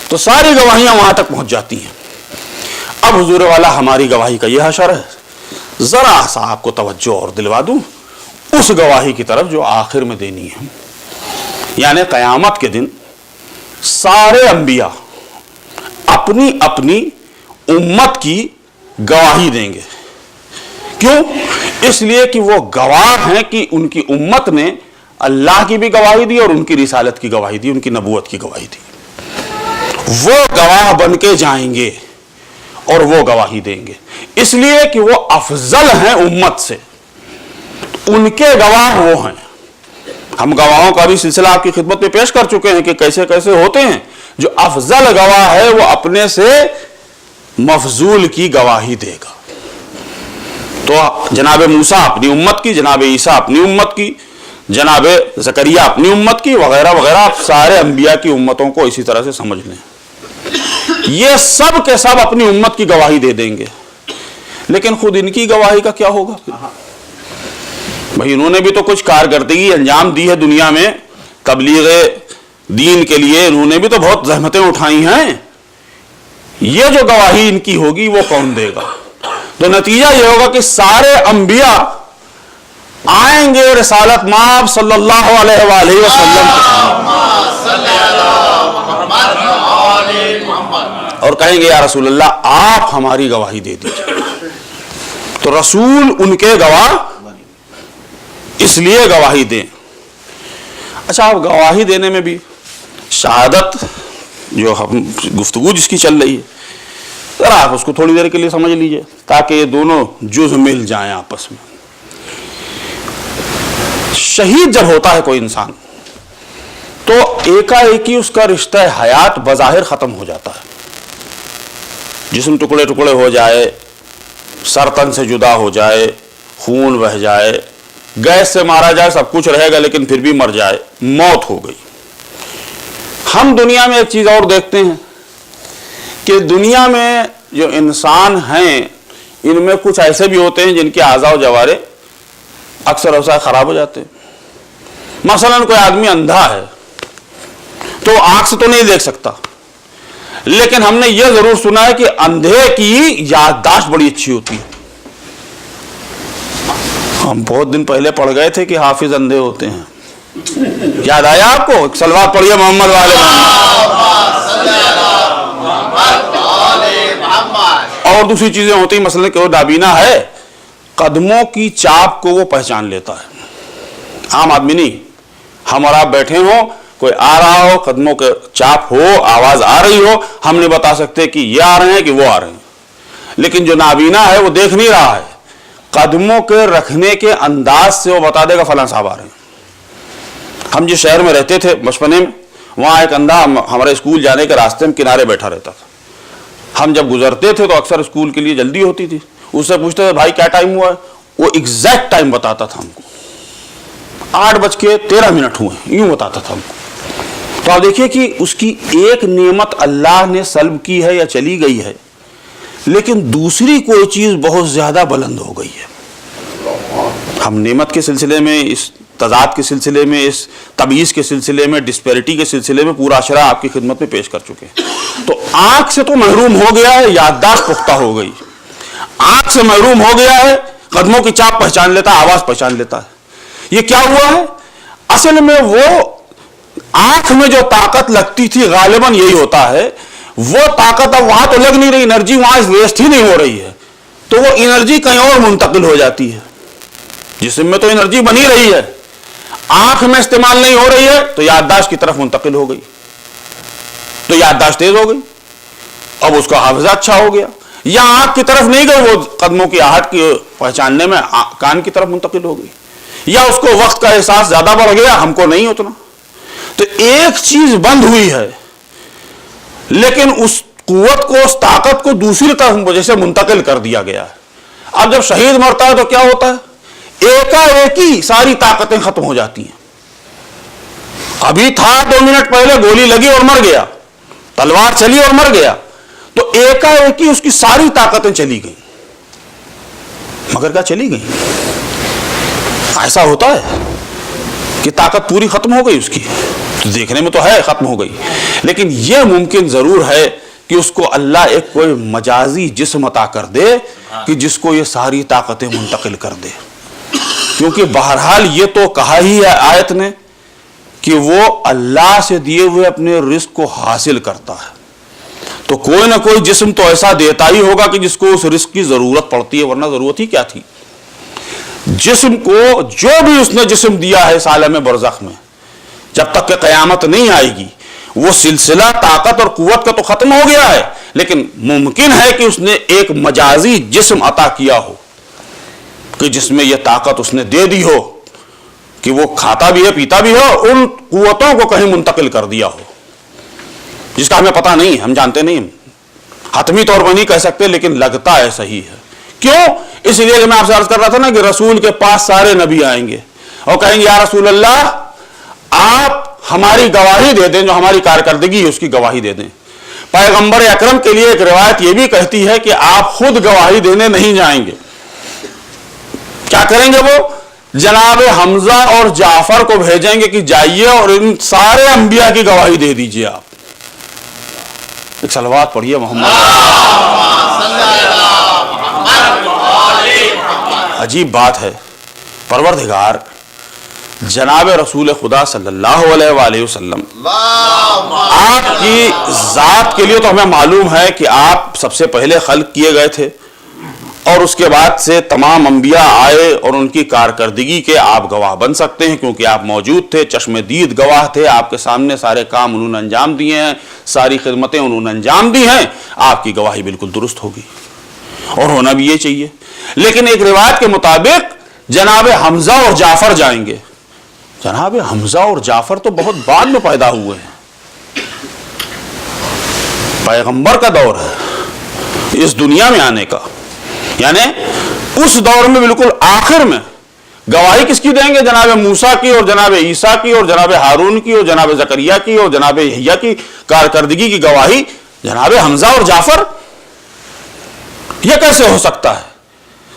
تو ساری گواہیاں وہاں تک پہنچ جاتی ہیں. اب حضور والا ہماری گواہی کا یہ حشر ہے. ذرا سا آپ کو توجہ اور دلوا دوں اس گواہی کی طرف جو آخر میں دینی ہے. یعنی قیامت کے دن سارے انبیاء اپنی اپنی امت کی گواہی دیں گے. کیوں؟ اس لیے کہ وہ گواہ ہیں کہ ان کی امت نے اللہ کی بھی گواہی دی اور ان کی رسالت کی گواہی دی، ان کی نبوت کی گواہی دی. وہ گواہ بن کے جائیں گے اور وہ گواہی دیں گے، اس لیے کہ وہ افضل ہیں امت سے، ان کے گواہ وہ ہیں. ہم گواہوں کا بھی سلسلہ آپ کی خدمت میں پیش کر چکے ہیں کہ کیسے کیسے ہوتے ہیں. جو افضل گواہ ہے وہ اپنے سے مفضول کی گواہی دے گا. تو جناب موسیٰ اپنی امت کی، جناب عیسیٰ اپنی امت کی، جناب زکریا اپنی امت کی، وغیرہ وغیرہ. آپ سارے انبیاء کی امتوں کو اسی طرح سے سمجھ لیں. یہ سب کے سب اپنی امت کی گواہی دے دیں گے، لیکن خود ان کی گواہی کا کیا ہوگا؟ بھائی انہوں نے بھی تو کچھ کارکردگی انجام دی ہے دنیا میں، تبلیغ دین کے لیے انہوں نے بھی تو بہت زحمتیں اٹھائی ہیں. یہ جو گواہی ان کی ہوگی وہ کون دے گا؟ تو نتیجہ یہ ہوگا کہ سارے انبیاء آئیں گے رسالت مآب صلی اللہ علیہ وآلہ وسلم اور کہیں گے یا رسول اللہ آپ ہماری گواہی دے دیجیے. تو رسول ان کے گواہ اس لیے گواہی دیں. اچھا، اب گواہی دینے میں بھی شہادت جو ہم گفتگو جس کی چل رہی ہے، ذرا آپ اس کو تھوڑی دیر کے لیے سمجھ لیجئے تاکہ یہ دونوں جز مل جائیں آپس میں. شہید جب ہوتا ہے کوئی انسان تو ایک ہی اس کا رشتہ حیات بظاہر ختم ہو جاتا ہے. جسم ٹکڑے ٹکڑے ہو جائے، سر تن سے جدا ہو جائے، خون بہہ جائے، گیس سے مارا جائے، سب کچھ رہے گا لیکن پھر بھی مر جائے، موت ہو گئی. ہم دنیا میں ایک چیز اور دیکھتے ہیں کہ دنیا میں جو انسان ہیں ان میں کچھ ایسے بھی ہوتے ہیں جن کے اعضاء و جوارے اکثر اوسع خراب ہو جاتے ہیں. مثلا کوئی آدمی اندھا ہے تو آنکھ سے تو نہیں دیکھ سکتا، لیکن ہم نے یہ ضرور سنا ہے کہ اندھے کی یادداشت بڑی اچھی ہوتی ہے. ہم بہت دن پہلے پڑھ گئے تھے کہ حافظ اندھے ہوتے ہیں. یاد آیا آپ کو؟ ایک صلوات پڑھیے محمد والے محمد. اور دوسری چیزیں ہوتی ہیں، مثلا کہ وہ نابینا ہے، قدموں کی چاپ کو وہ پہچان لیتا ہے. عام آدمی نہیں. ہم اور آپ بیٹھے ہوں، کوئی آ رہا ہو، قدموں کے چاپ ہو، آواز آ رہی ہو، ہم نہیں بتا سکتے کہ یہ آ رہے ہیں کہ وہ آ رہے ہیں. لیکن جو نابینا ہے وہ دیکھ نہیں رہا ہے، قدموں کے رکھنے کے انداز سے وہ بتا دے گا فلاں صاحب آ رہے ہیں. ہم جس شہر میں رہتے تھے بچپنے میں، وہاں ایک اندھا ہمارے اسکول جانے کے راستے میں کنارے بیٹھا رہتا تھا. ہم جب گزرتے تھے تو اکثر اسکول کے لیے جلدی ہوتی تھی، اس سے پوچھتے تھے بھائی کیا ٹائم ہوا ہے، وہ ایگزیکٹ ٹائم بتاتا تھا ہم کو. 8:13 ہوئے، یوں بتاتا تھا ہم کو. تو آپ دیکھیے کہ اس کی ایک نعمت اللہ نے سلب کی ہے یا چلی گئی ہے، لیکن دوسری کوئی چیز بہت زیادہ بلند ہو گئی ہے. ہم نعمت کے سلسلے میں، اس تضاد کے سلسلے میں، اس تمیز کے سلسلے میں، ڈسپیرٹی کے سلسلے میں پورا اشرا آپ کی خدمت میں پیش کر چکے ہیں. تو آنکھ سے تو محروم ہو گیا ہے، یادداشت پختہ ہو گئی. آنکھ سے محروم ہو گیا ہے، قدموں کی چاپ پہچان لیتا ہے، آواز پہچان لیتا ہے. یہ کیا ہوا ہے؟ اصل میں وہ آنکھ میں جو طاقت لگتی تھی غالباً یہی ہوتا ہے، وہ طاقت اب وہاں تو لگ نہیں رہی، انرجی وہاں ویسٹ ہی نہیں ہو رہی ہے، تو وہ انرجی کہیں اور منتقل ہو جاتی ہے. جسم میں تو انرجی بنی رہی ہے، آنکھ میں استعمال نہیں ہو رہی ہے تو یادداشت کی طرف منتقل ہو گئی، تو یادداشت تیز ہو گئی، اب اس کا حافظہ اچھا ہو گیا. یا آنکھ کی طرف نہیں گئی، وہ قدموں کی آہٹ کی پہچاننے میں کان کی طرف منتقل ہو گئی، یا اس کو وقت کا احساس زیادہ بڑھ گیا، ہم کو نہیں اتنا. تو ایک چیز بند ہوئی ہے، لیکن اس قوت کو، اس طاقت کو دوسری طرف جیسے منتقل کر دیا گیا ہے. اب جب شہید مرتا ہے تو کیا ہوتا ہے؟ ایک ہی ساری طاقتیں ختم ہو جاتی ہیں. ابھی تھا 2 منٹ پہلے گولی لگی اور مر گیا، تلوار چلی اور مر گیا، تو ایک ہی اس کی ساری طاقتیں چلی گئیں. مگر کیا چلی گئیں؟ ایسا ہوتا ہے. کہ طاقت پوری ختم ہو گئی اس کی، تو دیکھنے میں تو ہے ختم ہو گئی، لیکن یہ ممکن ضرور ہے کہ اس کو اللہ ایک کوئی مجازی جسم عطا کر دے کہ جس کو یہ ساری طاقتیں منتقل کر دے، کیونکہ بہرحال یہ تو کہا ہی ہے آیت نے کہ وہ اللہ سے دیے ہوئے اپنے رزق کو حاصل کرتا ہے، تو کوئی نہ کوئی جسم تو ایسا دیتا ہی ہوگا کہ جس کو اس رزق کی ضرورت پڑتی ہے، ورنہ ضرورت ہی کیا تھی۔ جسم کو جو بھی اس نے جسم دیا ہے اس عالم برزخ میں، جب تک کہ قیامت نہیں آئے گی وہ سلسلہ طاقت اور قوت کا تو ختم ہو گیا ہے، لیکن ممکن ہے کہ اس نے ایک مجازی جسم عطا کیا ہو کہ جس میں یہ طاقت اس نے دے دی ہو کہ وہ کھاتا بھی ہے پیتا بھی ہو، ان قوتوں کو کہیں منتقل کر دیا ہو جس کا ہمیں پتہ نہیں، ہم جانتے نہیں، حتمی طور پر نہیں کہہ سکتے، لیکن لگتا ایسا ہی ہے۔ کیوں؟ اس لیے کہ میں آپ سے عرض کر رہا تھا نا کہ رسول کے پاس سارے نبی آئیں گے اور کہیں گے یا رسول اللہ آپ ہماری گواہی دے دیں، جو ہماری کارکردگی ہے اس کی گواہی دے دیں۔ پیغمبر اکرم کے لیے ایک روایت یہ بھی کہتی ہے کہ آپ خود گواہی دینے نہیں جائیں گے، کیا کریں گے؟ وہ جناب حمزہ اور جعفر کو بھیجیں گے کہ جائیے اور ان سارے انبیاء کی گواہی دے دیجئے۔ آپ ایک صلوات پڑھیے محمد۔ عجیب بات ہے، پروردگار جناب رسول خدا صلی اللہ علیہ وآلہ وسلم آپ کی ذات کے لیے تو ہمیں معلوم ہے کہ آپ سب سے پہلے خلق کیے گئے تھے، اور اس کے بعد سے تمام انبیاء آئے اور ان کی کارکردگی کے آپ گواہ بن سکتے ہیں، کیونکہ آپ موجود تھے، چشم دید گواہ تھے، آپ کے سامنے سارے کام انہوں نے انجام دیے ہیں، ساری خدمتیں انہوں نے انجام دی ہیں، آپ کی گواہی بالکل درست ہوگی اور ہونا بھی یہ چاہیے۔ لیکن ایک روایت کے مطابق جناب حمزہ اور جعفر جائیں گے۔ جناب حمزہ اور جعفر تو بہت بعد میں پیدا ہوئے ہیں، پیغمبر کا دور ہے اس دنیا میں آنے کا، یعنی اس دور میں بالکل آخر میں گواہی کس کی دیں گے؟ جناب موسیٰ کی اور جناب عیسیٰ کی اور جناب ہارون کی اور جناب زکریا کی اور جناب یحییٰ کی کارکردگی کی گواہی جناب حمزہ اور جعفر۔ یہ کیسے ہو سکتا ہے؟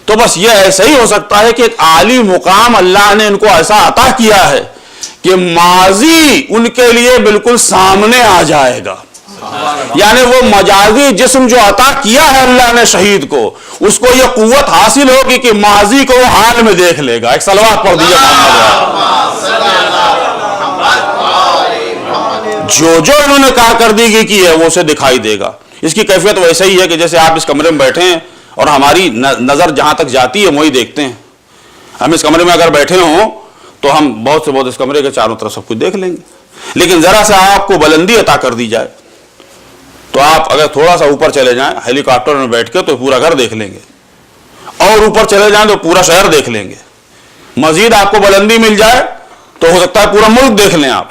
تو بس یہ ایسا ہی ہو سکتا ہے کہ ایک عالی مقام اللہ نے ان کو ایسا عطا کیا ہے کہ ماضی ان کے لیے بالکل سامنے آ جائے گا، یعنی وہ مجازی جسم جو عطا کیا ہے اللہ نے شہید کو، اس کو یہ قوت حاصل ہوگی کہ ماضی کو وہ حال میں دیکھ لے گا۔ ایک صلوات پڑھ دیجیے محمد۔ جو انہوں نے کارکردگی کی ہے وہ اسے دکھائی دے گا۔ اس کی کیفیت ویسے ہی ہے کہ جیسے آپ اس کمرے میں بیٹھے ہیں اور ہماری نظر جہاں تک جاتی ہے وہی دیکھتے ہیں۔ ہم اس کمرے میں اگر بیٹھے ہوں تو ہم بہت سے بہت اس کمرے کے چاروں طرف سب کچھ دیکھ لیں گے، لیکن ذرا سا آپ کو بلندی عطا کر دی جائے تو آپ اگر تھوڑا سا اوپر چلے جائیں ہیلی کاپٹر میں بیٹھ کے تو پورا گھر دیکھ لیں گے، اور اوپر چلے جائیں تو پورا شہر دیکھ لیں گے، مزید آپ کو بلندی مل جائے تو ہو سکتا ہے پورا ملک دیکھ لیں۔ آپ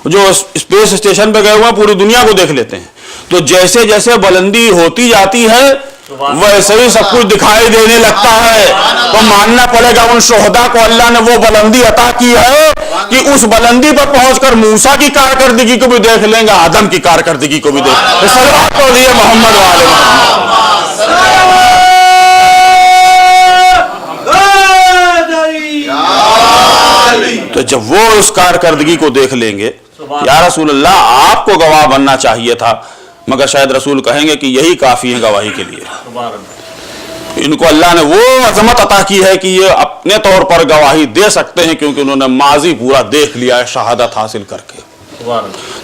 جو اسپیس اسٹیشن پہ گئے ہوئے ہیں پوری دنیا کو دیکھ لیتے ہیں۔ تو جیسے جیسے بلندی ہوتی جاتی ہے ویسے ہی سب کچھ دکھائی دینے لگتا ہے، تو ماننا پڑے گا ان شہداء کو اللہ نے وہ بلندی عطا کی ہے کہ اس بلندی پر پہنچ کر موسیٰ کی کارکردگی کو بھی دیکھ لیں گے، آدم کی کارکردگی کو بھی دیکھ لیں گے۔ صلوات پڑھ دیجیے محمد والے محمد۔ تو جب وہ اس کارکردگی کو دیکھ لیں گے، یا رسول اللہ آپ کو گواہ بننا چاہیے تھا، مگر شاید رسول کہیں گے کہ یہی کافی ہے گواہی کے لیے۔ ان کو اللہ نے وہ عظمت عطا کی ہے کہ یہ اپنے طور پر گواہی دے سکتے ہیں، کیونکہ انہوں نے ماضی پورا دیکھ لیا ہے شہادت حاصل کر کے۔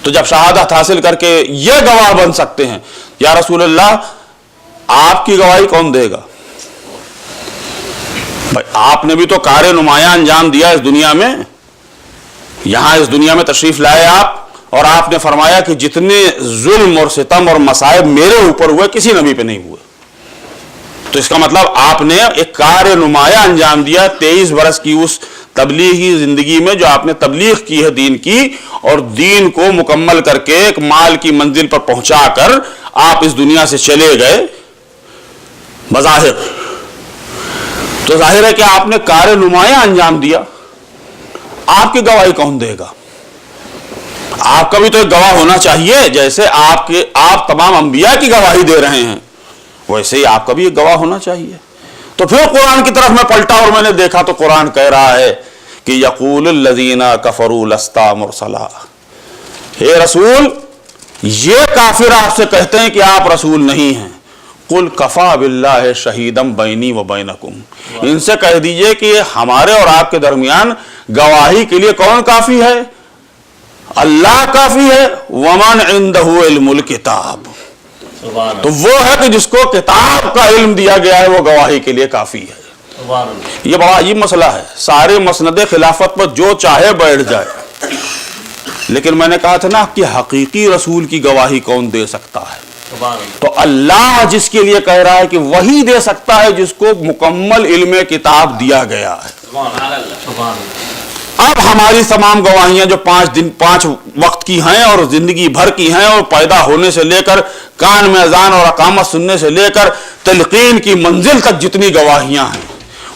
تو جب شہادت حاصل کر کے یہ گواہ بن سکتے ہیں، یا رسول اللہ آپ کی گواہی کون دے گا؟ بھائی آپ نے بھی تو کار نمایاں انجام دیا اس دنیا میں، یہاں اس دنیا میں تشریف لائے آپ، اور آپ نے فرمایا کہ جتنے ظلم اور ستم اور مصائب میرے اوپر ہوئے کسی نبی پہ نہیں ہوئے۔ تو اس کا مطلب آپ نے ایک کار نمایاں انجام دیا 23 برس کی اس تبلیغی زندگی میں، جو آپ نے تبلیغ کی ہے دین کی، اور دین کو مکمل کر کے ایک مال کی منزل پر پہنچا کر آپ اس دنیا سے چلے گئے بظاہر۔ تو ظاہر ہے کہ آپ نے کار نمایاں انجام دیا، آپ کی گواہی کون دے گا؟ آپ کا بھی تو ایک گواہ ہونا چاہیے، جیسے آپ تمام انبیاء کی گواہی دے رہے ہیں ویسے ہی آپ کا بھی ایک گواہ ہونا چاہیے۔ تو پھر قرآن کی طرف میں پلٹا اور میں نے دیکھا تو قرآن کہہ رہا ہے کہ یقول الذین کفروا لستا مرسلا، اے رسول یہ کافر آپ سے کہتے ہیں کہ آپ رسول نہیں ہیں، قل کفا باللہ شہیدا بینی و بینکم، ان سے کہہ دیجئے کہ ہمارے اور آپ کے درمیان گواہی کے لیے کون کافی ہے؟ اللہ کافی ہے، ومن عندہ علم الکتاب، سبحان تو وہ ہے کہ جس کو کتاب کا علم دیا گیا ہے وہ گواہی کے لیے کافی ہے۔ سبحان اللہ۔ یہ بڑا عجیب مسئلہ ہے، سارے مسند خلافت پر جو چاہے بیٹھ جائے، لیکن میں نے کہا تھا نا کہ حقیقی رسول کی گواہی کون دے سکتا ہے؟ سبحان اللہ۔ تو اللہ جس کے لیے کہہ رہا ہے کہ وہی دے سکتا ہے جس کو مکمل علم کتاب دیا گیا ہے۔ سبحان اللہ۔ سبحان اللہ۔ اب ہماری تمام گواہیاں جو 5 وقت کی ہیں اور زندگی بھر کی ہیں، اور پیدا ہونے سے لے کر کان میں اذان اور اقامت سننے سے لے کر تلقین کی منزل تک جتنی گواہیاں ہیں،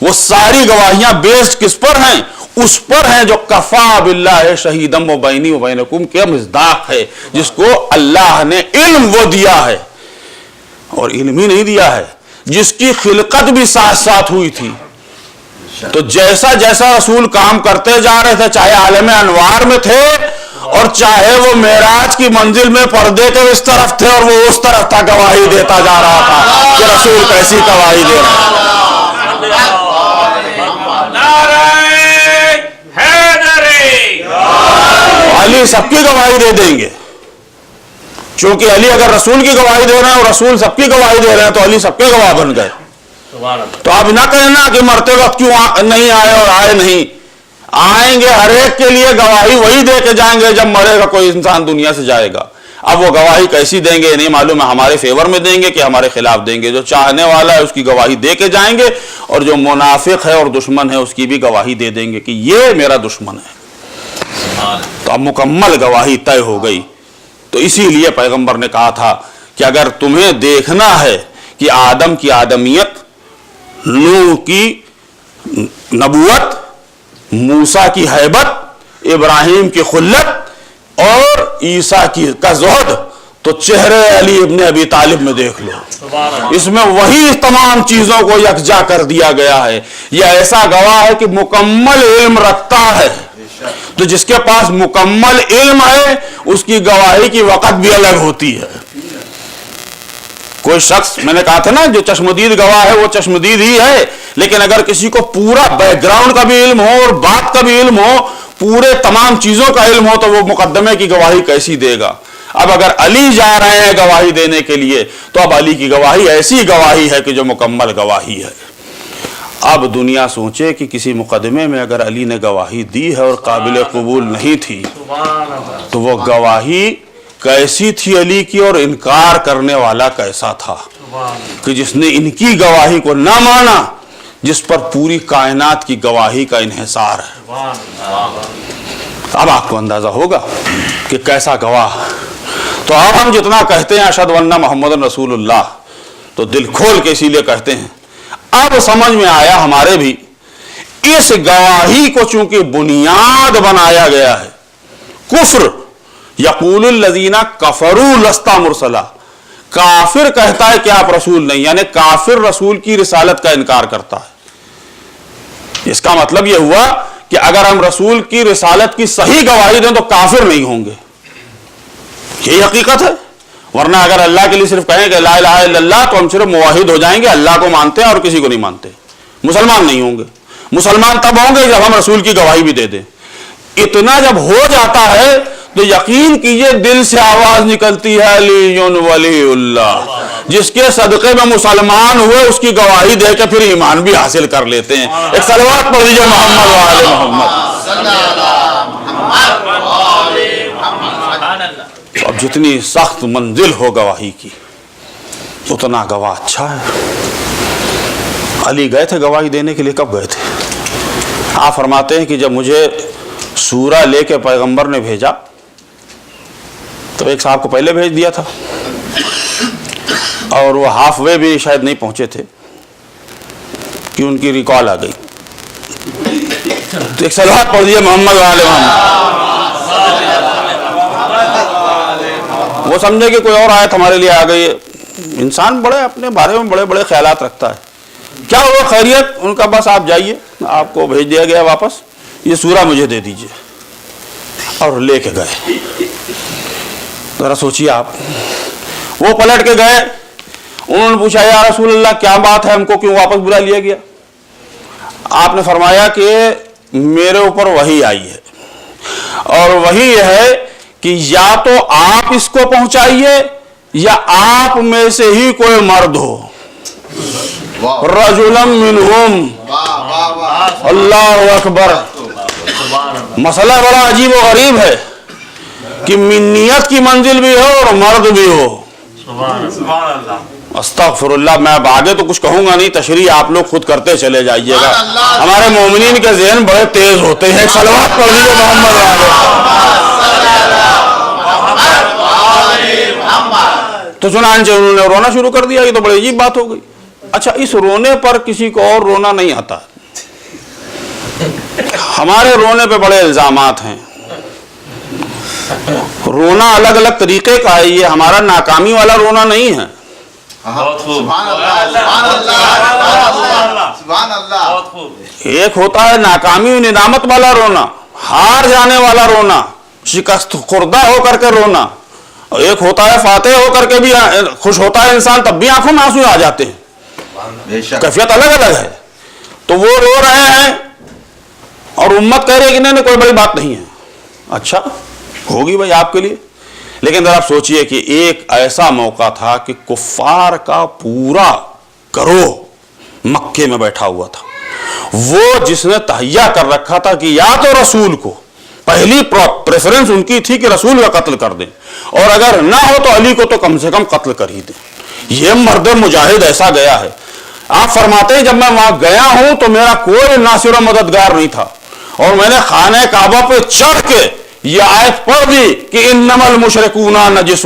وہ ساری گواہیاں بیسڈ کس پر ہیں؟ اس پر ہیں جو کفا باللہ شہیدا و بینی و بینکم کے مصداق ہے، جس کو اللہ نے علم وہ دیا ہے، اور علم ہی نہیں دیا ہے، جس کی خلقت بھی ساتھ ساتھ ہوئی تھی۔ تو جیسا جیسا رسول کام کرتے جا رہے تھے، چاہے عالم انوار میں تھے اور چاہے وہ معراج کی منزل میں پردے کے اس طرف تھے اور وہ اس طرف تھا، گواہی دیتا جا رہا تھا کہ رسول کیسی گواہی دے رہا ہے۔ علی سب کی گواہی دے دیں گے، چونکہ علی اگر رسول کی گواہی دے رہے ہیں اور رسول سب کی گواہی دے رہے ہیں تو علی سب کے گواہ بن گئے۔ تو آپ نہ کہنا کہ مرتے وقت کیوں نہیں آئے اور آئے نہیں، آئیں گے، ہر ایک کے لیے گواہی وہی دے کے جائیں گے جب مرے گا کوئی انسان دنیا سے جائے گا۔ اب وہ گواہی کیسی دیں گے نہیں معلوم ہے، ہمارے فیور میں دیں گے کہ ہمارے خلاف دیں گے۔ جو چاہنے والا ہے اس کی گواہی دے کے جائیں گے، اور جو منافق ہے اور دشمن ہے اس کی بھی گواہی دے دیں گے کہ یہ میرا دشمن ہے۔ تو اب مکمل گواہی طے ہو گئی۔ تو اسی لیے پیغمبر نے کہا تھا کہ اگر تمہیں دیکھنا ہے کہ آدم کی آدمیت، نوح کی نبوت، موسیٰ کی ہیبت، ابراہیم کی خلت اور عیسیٰ کا زہد، تو چہرے علی ابن ابی طالب میں دیکھ لو، اس میں وہی تمام چیزوں کو یکجا کر دیا گیا ہے۔ یہ ایسا گواہ ہے کہ مکمل علم رکھتا ہے، تو جس کے پاس مکمل علم ہے اس کی گواہی کی وقت بھی الگ ہوتی ہے۔ کوئی شخص، میں نے کہا تھا نا، جو چشمدید گواہ ہے وہ چشمدید ہی ہے، لیکن اگر کسی کو پورا بیک گراؤنڈ کا بھی علم ہو اور بات کا بھی علم ہو، پورے تمام چیزوں کا علم ہو، تو وہ مقدمے کی گواہی کیسی دے گا؟ اب اگر علی جا رہے ہیں گواہی دینے کے لیے تو اب علی کی گواہی ایسی گواہی ہے کہ جو مکمل گواہی ہے۔ اب دنیا سوچے کہ کسی مقدمے میں اگر علی نے گواہی دی ہے اور قابل قبول نہیں تھی تو وہ گواہی کیسی تھی علی کی، اور انکار کرنے والا کیسا تھا کہ جس نے ان کی گواہی کو نہ مانا، جس پر پوری کائنات کی گواہی کا انحصار ہے۔ اب آپ کو اندازہ ہوگا کہ کیسا گواہ۔ تو اب ہم جتنا کہتے ہیں اشہد ان محمد رسول اللہ، تو دل کھول کے اسی لیے کہتے ہیں۔ اب سمجھ میں آیا ہمارے بھی، اس گواہی کو چونکہ بنیاد بنایا گیا ہے کفر، یقول الذین کفروا لست مرسلا، کافر کہتا ہے کہ آپ رسول نہیں، یعنی کافر رسول کی رسالت کا انکار کرتا ہے۔ اس کا مطلب یہ ہوا کہ اگر ہم رسول کی رسالت کی صحیح گواہی دیں تو کافر نہیں ہوں گے، یہی حقیقت ہے۔ ورنہ اگر اللہ کے لیے صرف کہیں کہ لا الہ الا اللہ تو ہم صرف موحد ہو جائیں گے، اللہ کو مانتے ہیں اور کسی کو نہیں مانتے، مسلمان نہیں ہوں گے۔ مسلمان تب ہوں گے جب ہم رسول کی گواہی بھی دے دیں۔ اتنا جب ہو جاتا ہے تو یقین کیجئے دل سے آواز نکلتی ہے علی ولی اللہ، جس کے صدقے میں مسلمان ہوئے اس کی گواہی دے کے پھر ایمان بھی حاصل کر لیتے ہیں۔ ایک صلوات پڑھ لیجیے محمد و آل محمد۔ اب جتنی سخت منزل ہو گواہی کی اتنا گواہ اچھا ہے۔ علی گئے تھے گواہی دینے کے لیے، کب گئے تھے؟ آپ فرماتے ہیں کہ جب مجھے سورہ لے کے پیغمبر نے بھیجا تو ایک صاحب کو پہلے بھیج دیا تھا اور وہ ہاف وے بھی شاید نہیں پہنچے تھے کہ ان کی ریکال آ گئی۔ تو ایک صلوات پڑھ دیے محمد و آل محمد۔ وہ سمجھے کہ کوئی اور آیت ہمارے لیے آ گئی ہے۔ انسان بڑے اپنے بارے میں بڑے بڑے خیالات رکھتا ہے۔ کیا ہوا خیریت؟ ان کا بس آپ جائیے، آپ کو بھیج دیا گیا واپس، یہ سورہ مجھے دے دیجئے، اور لے کے گئے۔ ذرا سوچیے آپ، وہ پلٹ کے گئے، انہوں نے پوچھا یا رسول اللہ کیا بات ہے، ہم کو کیوں واپس بلا لیا گیا؟ آپ نے فرمایا کہ میرے اوپر وحی آئی ہے، اور وحی یہ ہے کہ یا تو آپ اس کو پہنچائیے یا آپ میں سے ہی کوئی مرد ہو، رجلم منہم، اللہ اکبر۔ مسئلہ بڑا عجیب و غریب ہے کہ منیت کی منزل بھی ہو اور مرد بھی ہو۔ استغفر اللہ، میں اب آگے تو کچھ کہوں گا نہیں، تشریح آپ لوگ خود کرتے چلے جائیے گا، ہمارے مومنین کے ذہن بڑے تیز ہوتے ہیں۔ صلوات پڑھ لیجیے محمد والے۔ تو چنانچہ انہوں نے رونا شروع کر دیا، یہ تو بڑی عجیب بات ہو گئی۔ اچھا، اس رونے پر کسی کو اور رونا نہیں آتا؟ ہمارے رونے پہ بڑے الزامات ہیں، رونا الگ الگ طریقے کا ہے، یہ ہمارا ناکامی والا رونا نہیں ہے۔ ایک ہوتا ہے ناکامی و ندامت والا رونا، ہار جانے والا رونا، شکست خوردہ ہو کر کے رونا، اور ایک ہوتا ہے فاتح ہو کر کے بھی خوش ہوتا ہے انسان تب بھی آنکھوں میں آنسو آ جاتے ہیں، کیفیت الگ الگ ہے۔ تو وہ رو رہے ہیں اور امت کہہ رہی ہے کہ نہیں کوئی بڑی بات نہیں ہے۔ اچھا ہوگی بھائی آپ کے لیے، لیکن ذرا آپ سوچئے کہ ایک ایسا موقع تھا کہ کفار کا پورا گروہ مکے میں بیٹھا ہوا تھا، وہ جس نے تہیہ کر رکھا تھا کہ یا تو رسول کو پہلی پریفرنس ان کی تھی کہ رسول کا قتل کر دیں، اور اگر نہ ہو تو علی کو تو کم سے کم قتل کر ہی دیں۔ یہ مرد مجاہد ایسا گیا ہے۔ آپ فرماتے ہیں جب میں وہاں گیا ہوں تو میرا کوئی ناصر و مددگار نہیں تھا، اور میں نے خانہ کعبہ پہ چڑھ کے یہ آیت پڑھ دی کہ انما المشرکون نجس،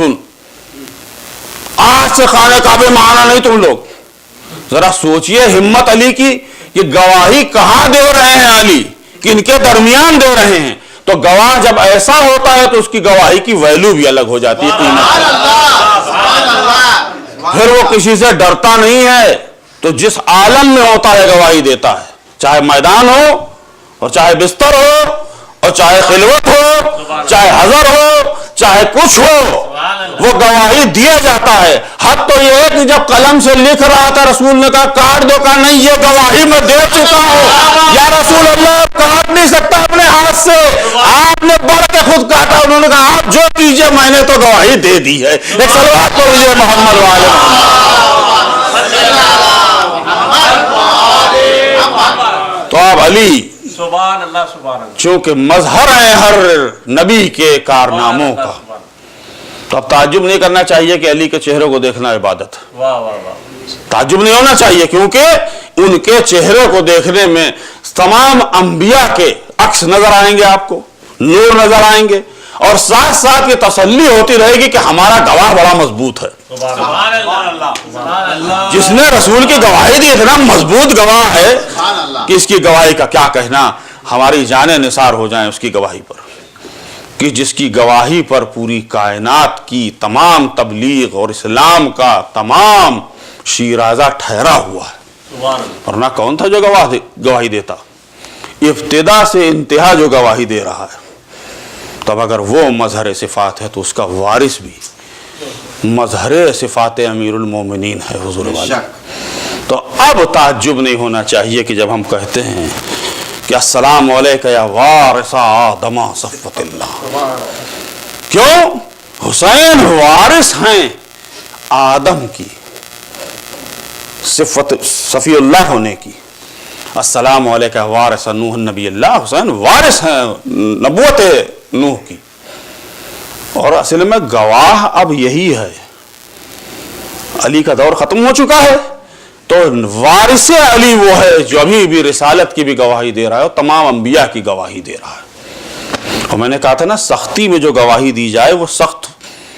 آج سے خانہ کعبے میں آنا نہیں تم لوگ۔ ذرا سوچئے ہمت علی کی کہ گواہی کہاں دے رہے ہیں علی، کہ ان کے درمیان دے رہے ہیں، تو گواہ جب ایسا ہوتا ہے تو اس کی گواہی کی ویلیو بھی الگ ہو جاتی ہے، پھر وہ کسی سے ڈرتا نہیں ہے، تو جس عالم میں ہوتا ہے گواہی دیتا ہے، چاہے میدان ہو اور چاہے بستر ہو اور چاہے خلوت ہو، چاہے حضر ہو، چاہے کچھ ہو، وہ گواہی دیا جاتا ہے۔ حد تو یہ ہے کہ جب قلم سے لکھ رہا تھا رسول نے کہا کاٹ دو، کہا نہیں یہ گواہی میں دے چکا ہوں یا رسول اللہ، کاٹ نہیں سکتا اپنے ہاتھ سے، آپ نے بڑھ کے خود کاٹا۔ انہوں نے کہا آپ جو کیجئے میں نے تو گواہی دے دی ہے۔ ایک صلوات پڑھیے محمد والے تو آپ علی سبحان اللہ سبحان اللہ، چونکہ مظہر ہے ہر نبی کے کارناموں کا، تو اب تعجب نہیں کرنا چاہیے کہ علی کے چہرے کو دیکھنا عبادت، واہ واہ واہ، تعجب نہیں ہونا چاہیے، کیونکہ ان کے چہرے کو دیکھنے میں تمام انبیاء کے عکس نظر آئیں گے، آپ کو نور نظر آئیں گے، اور ساتھ ساتھ یہ تسلی ہوتی رہے گی کہ ہمارا گواہ بڑا مضبوط ہے۔ سبحان اللہ سبحان اللہ، جس نے رسول کی گواہی دی اتنا مضبوط گواہ ہے کہ اس کی گواہی کا کیا کہنا، ہماری جانیں نثار ہو جائیں اس کی گواہی پر، کہ جس کی گواہی پر پوری کائنات کی تمام تبلیغ اور اسلام کا تمام شیرازہ ٹھہرا ہوا ہے، ورنہ کون تھا جو گواہی دیتا؟ ابتدا سے انتہا جو گواہی دے رہا ہے، تب اگر وہ مظہر صفات ہے تو اس کا وارث بھی مظہر صفات امیر المومنین ہے حضور والا۔ تو اب تعجب نہیں ہونا چاہیے کہ جب ہم کہتے ہیں کہ السلام علیکہ یا وارث آدم صفوت اللہ، کیوں؟ حسین وارث ہیں آدم کی صفت صفی اللہ ہونے کی۔ السلام علیکہ وارث نوح نبی اللہ، حسین وارث ہیں نبوت نوح کی، اور اصل میں گواہ اب یہی ہے۔ علی کا دور ختم ہو چکا ہے تو وارث علی وہ ہے جو ابھی بھی رسالت کی بھی گواہی دے رہا ہے اور تمام انبیاء کی گواہی دے رہا ہے۔ اور میں نے کہا تھا نا، سختی میں جو گواہی دی جائے وہ سخت،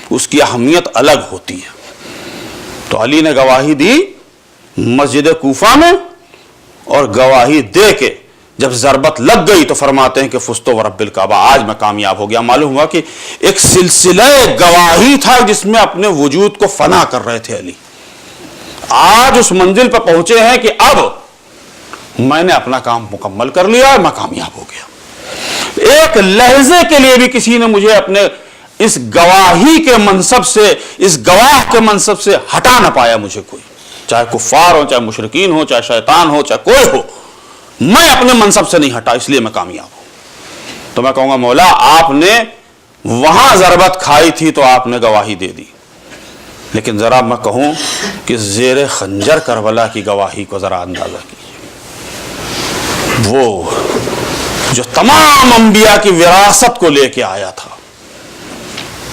اس کی اہمیت الگ ہوتی ہے۔ تو علی نے گواہی دی مسجد کوفہ میں، اور گواہی دے کے جب ضربت لگ گئی تو فرماتے ہیں کہ فزت ورب الکعبہ، آج میں کامیاب ہو گیا۔ معلوم ہوا کہ ایک سلسلہ گواہی تھا جس میں اپنے وجود کو فنا کر رہے تھے علی، آج اس منزل پر پہنچے ہیں کہ اب میں نے اپنا کام مکمل کر لیا، میں کامیاب ہو گیا۔ ایک لہجے کے لیے بھی کسی نے مجھے اپنے اس گواہی کے منصب سے، اس گواہ کے منصب سے ہٹا نہ پایا مجھے کوئی، چاہے کفار ہو، چاہے مشرکین ہو، چاہے شیطان ہو، چاہے کوئی ہو، میں اپنے منصب سے نہیں ہٹا، اس لیے میں کامیاب ہوں۔ تو میں کہوں گا مولا آپ نے وہاں ضربت کھائی تھی تو آپ نے گواہی دے دی، لیکن ذرا میں کہوں کہ زیر خنجر کربلا کی گواہی کو ذرا اندازہ کیجیے، وہ جو تمام انبیاء کی وراثت کو لے کے آیا تھا،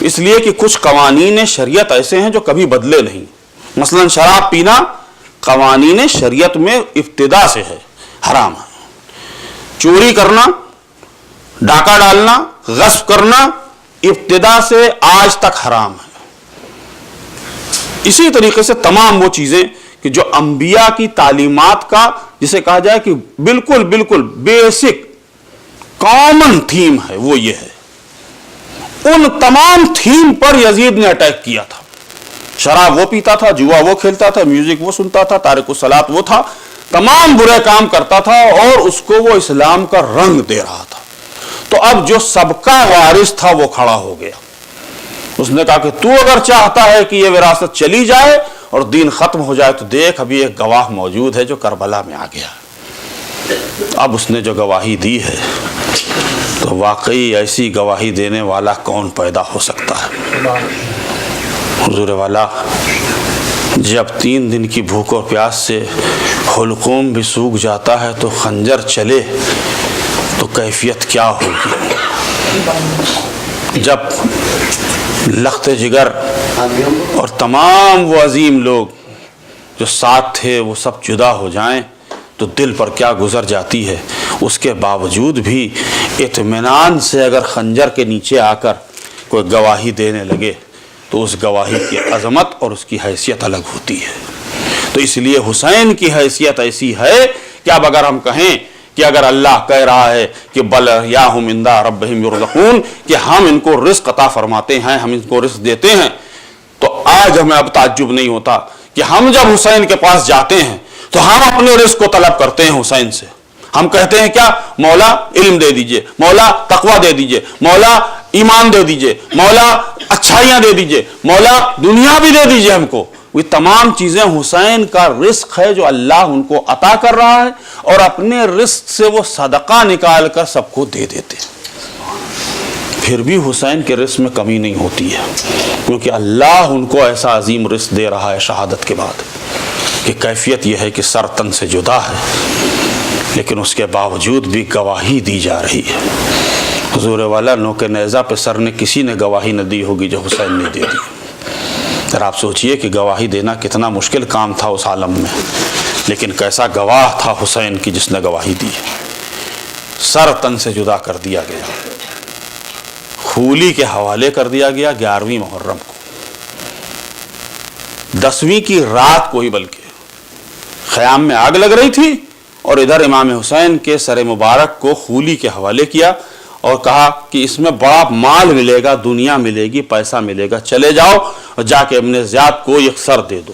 اس لیے کہ کچھ قوانین شریعت ایسے ہیں جو کبھی بدلے نہیں۔ مثلا شراب پینا قوانین شریعت میں ابتدا سے ہے، حرام ہے۔ چوری کرنا، ڈاکہ ڈالنا، غصب کرنا ابتدا سے آج تک حرام ہے۔ اسی طریقے سے تمام وہ چیزیں کہ جو انبیاء کی تعلیمات کا جسے کہا جائے کہ بالکل بالکل بیسک کامن تھیم ہے، وہ یہ ہے۔ ان تمام تھیم پر یزید نے اٹیک کیا تھا۔ شراب وہ پیتا تھا، جوا وہ کھیلتا تھا، میوزک وہ سنتا تھا، تارک الصلاۃ وہ تھا، تمام برے کام کرتا تھا اور اس کو وہ اسلام کا رنگ دے رہا تھا۔ تو اب جو سب کا وارث تھا وہ کھڑا ہو گیا، اس نے کہا کہ تو اگر چاہتا ہے کہ یہ وراثت چلی جائے اور دین ختم ہو جائے تو دیکھ ابھی ایک گواہ موجود ہے جو کربلا میں آ گیا۔ اب اس نے جو گواہی دی ہے تو واقعی ایسی گواہی دینے والا کون پیدا ہو سکتا ہے؟ حضور والا جب 3 دن کی بھوک اور پیاس سے حلقوم بھی سوکھ جاتا ہے تو خنجر چلے تو کیفیت کیا ہوگی؟ جب لخت جگر اور تمام وہ عظیم لوگ جو ساتھ تھے وہ سب جدا ہو جائیں تو دل پر کیا گزر جاتی ہے۔ اس کے باوجود بھی اطمینان سے اگر خنجر کے نیچے آ کر کوئی گواہی دینے لگے تو اس گواہی کی عظمت اور اس کی حیثیت الگ ہوتی ہے۔ تو اس لیے حسین کی حیثیت ایسی ہے کہ اب اگر ہم کہیں کہ اگر اللہ کہہ رہا ہے کہ بل یاہم عند ربہم یرزقون، کہ ہم ان کو رزق عطا فرماتے ہیں، ہم ان کو رزق دیتے ہیں، تو آج ہمیں اب تعجب نہیں ہوتا کہ ہم جب حسین کے پاس جاتے ہیں تو ہم اپنے رزق کو طلب کرتے ہیں حسین سے۔ ہم کہتے ہیں کیا؟ مولا علم دے دیجئے، مولا تقوی دے دیجئے، مولا ایمان دے دیجئے، مولا اچھائیاں دے دیجئے، مولا دنیا بھی دے دیجئے ہم کو۔ وہ تمام چیزیں حسین کا رزق ہے جو اللہ ان کو عطا کر رہا ہے، اور اپنے رزق سے وہ صدقہ نکال کر سب کو دے دیتے ہیں۔ پھر بھی حسین کے رزق میں کمی نہیں ہوتی ہے، کیونکہ اللہ ان کو ایسا عظیم رزق دے رہا ہے شہادت کے بعد کہ کیفیت یہ ہے کہ سر تن سے جدا ہے، لیکن اس کے باوجود بھی گواہی دی جا رہی ہے۔ حضور والا نوک نیزہ پہ سر نے کسی نے گواہی نہ دی ہوگی جو حسین نے دے دی۔ ذرا آپ سوچئے کہ گواہی دینا کتنا مشکل کام تھا اس عالم میں، لیکن کیسا گواہ تھا حسین کی جس نے گواہی دی۔ سر تن سے جدا کر دیا گیا، خولی کے حوالے کر دیا گیا 11ویں محرم کو، 10ویں کی رات کو ہی بلکہ خیام میں آگ لگ رہی تھی، اور ادھر امام حسین کے سر مبارک کو خولی کے حوالے کیا اور کہا کہ اس میں بڑا مال ملے گا، دنیا ملے گی، پیسہ ملے گا، چلے جاؤ اور جا کے ابن زیاد کو ایک سر دے دو۔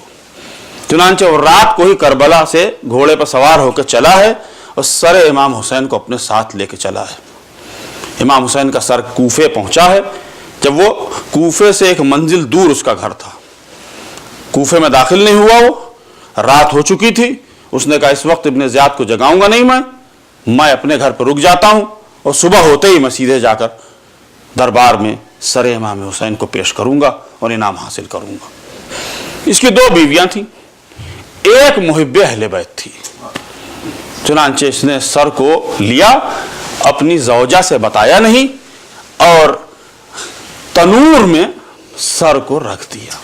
چنانچہ وہ رات کو ہی کربلا سے گھوڑے پر سوار ہو کے چلا ہے اور سر امام حسین کو اپنے ساتھ لے کے چلا ہے۔ امام حسین کا سر کوفے پہنچا ہے۔ جب وہ کوفے سے ایک منزل دور اس کا گھر تھا، کوفے میں داخل نہیں ہوا، وہ رات ہو چکی تھی۔ اس نے کہا اس وقت ابن زیاد کو جگاؤں گا نہیں، میں اپنے گھر پر رک جاتا ہوں اور صبح ہوتے ہی میں سیدھے جا کر دربار میں سر امام حسین کو پیش کروں گا اور انعام حاصل کروں گا۔ اس کی 2 بیویاں تھیں، ایک محب اہل بیت تھی۔ چنانچہ اس نے سر کو لیا، اپنی زوجہ سے بتایا نہیں، اور تنور میں سر کو رکھ دیا۔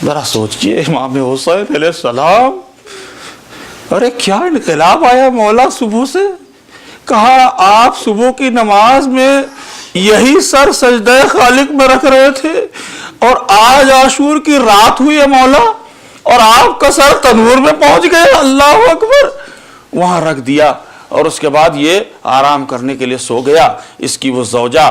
ذرا سوچئے امام حسین علیہ السلام، ارے کیا انقلاب آیا مولا صبح سے۔ کہا آپ صبح کی نماز میں یہی سر سجدہ خالق میں رکھ رہے تھے، اور آج عاشور کی رات ہوئی ہے مولا، اور آپ کا سر تنور میں پہنچ گیا۔ اللہ اکبر۔ وہاں رکھ دیا، اور اس کے بعد یہ آرام کرنے کے لیے سو گیا۔ اس کی وہ زوجہ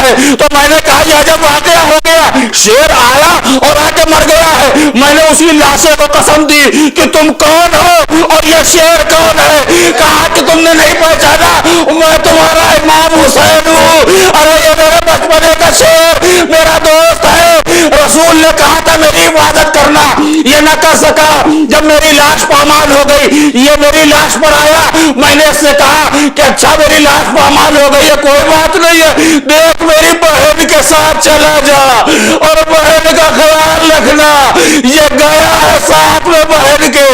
ہے تو میں نے کہا یہ جب واقعہ ہو گیا، شیر آیا اور آ کے مر گیا ہے، میں نے اسی لاشے کو قسم دی کہ تم کون ہو اور یہ شیر کون ہے؟ کہا کہ تم نے نہیں پہچانا، میں تمہارا امام حسین ہوں، ارے یہ میرے بچپنے کا شیر میرا دوست ہے۔ رسول نے کہا تھا میری عبادت کرنا، یہ نہ کر سکا، جب میری لاش پامال ہو گئی یہ میری لاش پر آیا، میں نے اس سے کہا کہ اچھا میری لاش پامال ہو گئی ہے کوئی بات نہیں ہے، دیکھ میری بہن کے ساتھ چلا جا اور بہن کا خیال رکھنا۔ یہ گیا ہے ساتھ میں بہن کے،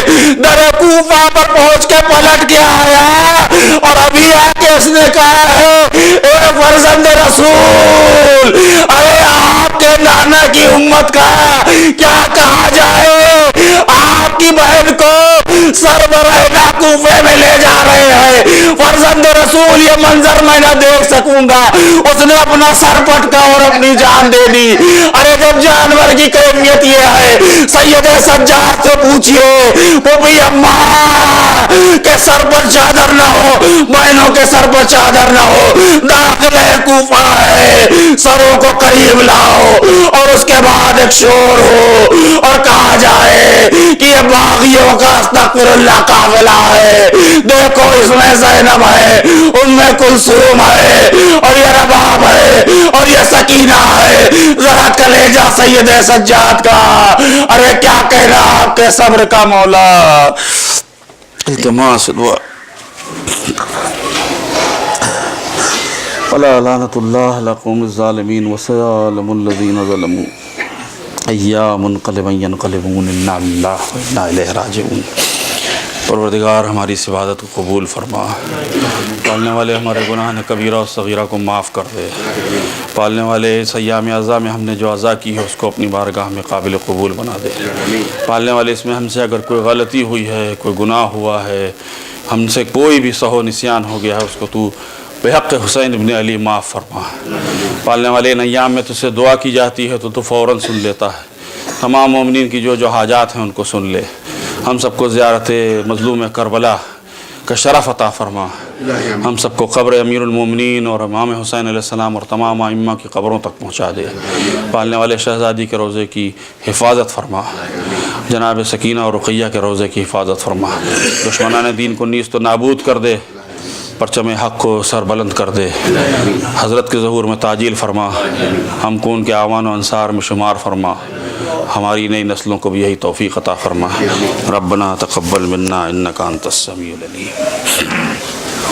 در کوفہ پر پہنچ کے پلٹ کے آیا اور ابھی آ کے اس نے کہا ہے اے فرزند رسول، ارے آپ کے نانا کی امت کا کیا کہا جائے، آپ کی بہن کو سربراہ کوفے میں لے جا رہے ہیں، فرزند رسول یہ منظر میں نہ دیکھ سکوں گا۔ اس نے اپنا سر پٹکا اور اپنی جان دے دی۔ ارے جب جانور کی کیفیت یہ ہے، سید سجاد سے پوچھئے پوپی اماں کے سر پر چادر نہ ہو، بہنوں کے سر پر چادر نہ ہو، داخلہ کوفہ ہے، سروں کو قریب لاؤ اور اس کے بعد ایک شور ہو اور کہا جائے کہ یہ باغیوں کا استغفر اللہ قافلہ ہے، دیکھو اس میں زینب ہے، ان میں کلثوم ہے اور یہ رباب ہے اور یہ سکینہ ہے، ذرا کلیجہ سید سجاد کا، ارے کیا کہنا آپ کے صبر کا مولا۔ التماس دعا ولا لعنت اللہ لقوم الظالمین وسلام الذین ظلموا ایام منقلبا ینقلبون انا للہ وانا الیہ راجعون۔ پروردگار ہماری اس عبادت کو قبول فرما، پالنے والے ہمارے گناہ کبیرہ اور صغیرہ کو معاف کر دے، پالنے والے اس ایام اعضاء میں ہم نے جو عزا کی ہے اس کو اپنی بارگاہ میں قابل قبول بنا دے، پالنے والے اس میں ہم سے اگر کوئی غلطی ہوئی ہے، کوئی گناہ ہوا ہے، ہم سے کوئی بھی سہو نسیان ہو گیا ہے، اس کو تو بحق حسین ابن علی معاف فرما۔ پالنے والے ان ایام میں تجھ سے دعا کی جاتی ہے تو فوراً سن لیتا ہے، تمام مومنین کی جو حاجات ہیں ان کو سن لے، ہم سب کو زیارت مظلوم کربلا کا شرف عطا فرما، ہم سب کو قبر امیر المومنین اور امام حسین علیہ السلام اور تمام ائمہ کی قبروں تک پہنچا دے، پالنے والے شہزادی کے روضے کی حفاظت فرما، جناب سکینہ اور رقیہ کے روضے کی حفاظت فرما، دشمنان دین کو نیست و نابود کر دے، پرچم حق کو سر بلند کر دے، حضرت کے ظہور میں تعجیل فرما، ہم کو ان کے اعوان و انصار میں شمار فرما، ہماری نئی نسلوں کو بھی یہی توفیق عطا فرما۔ ربنا تقبل منا انک انت السمیع العلیم۔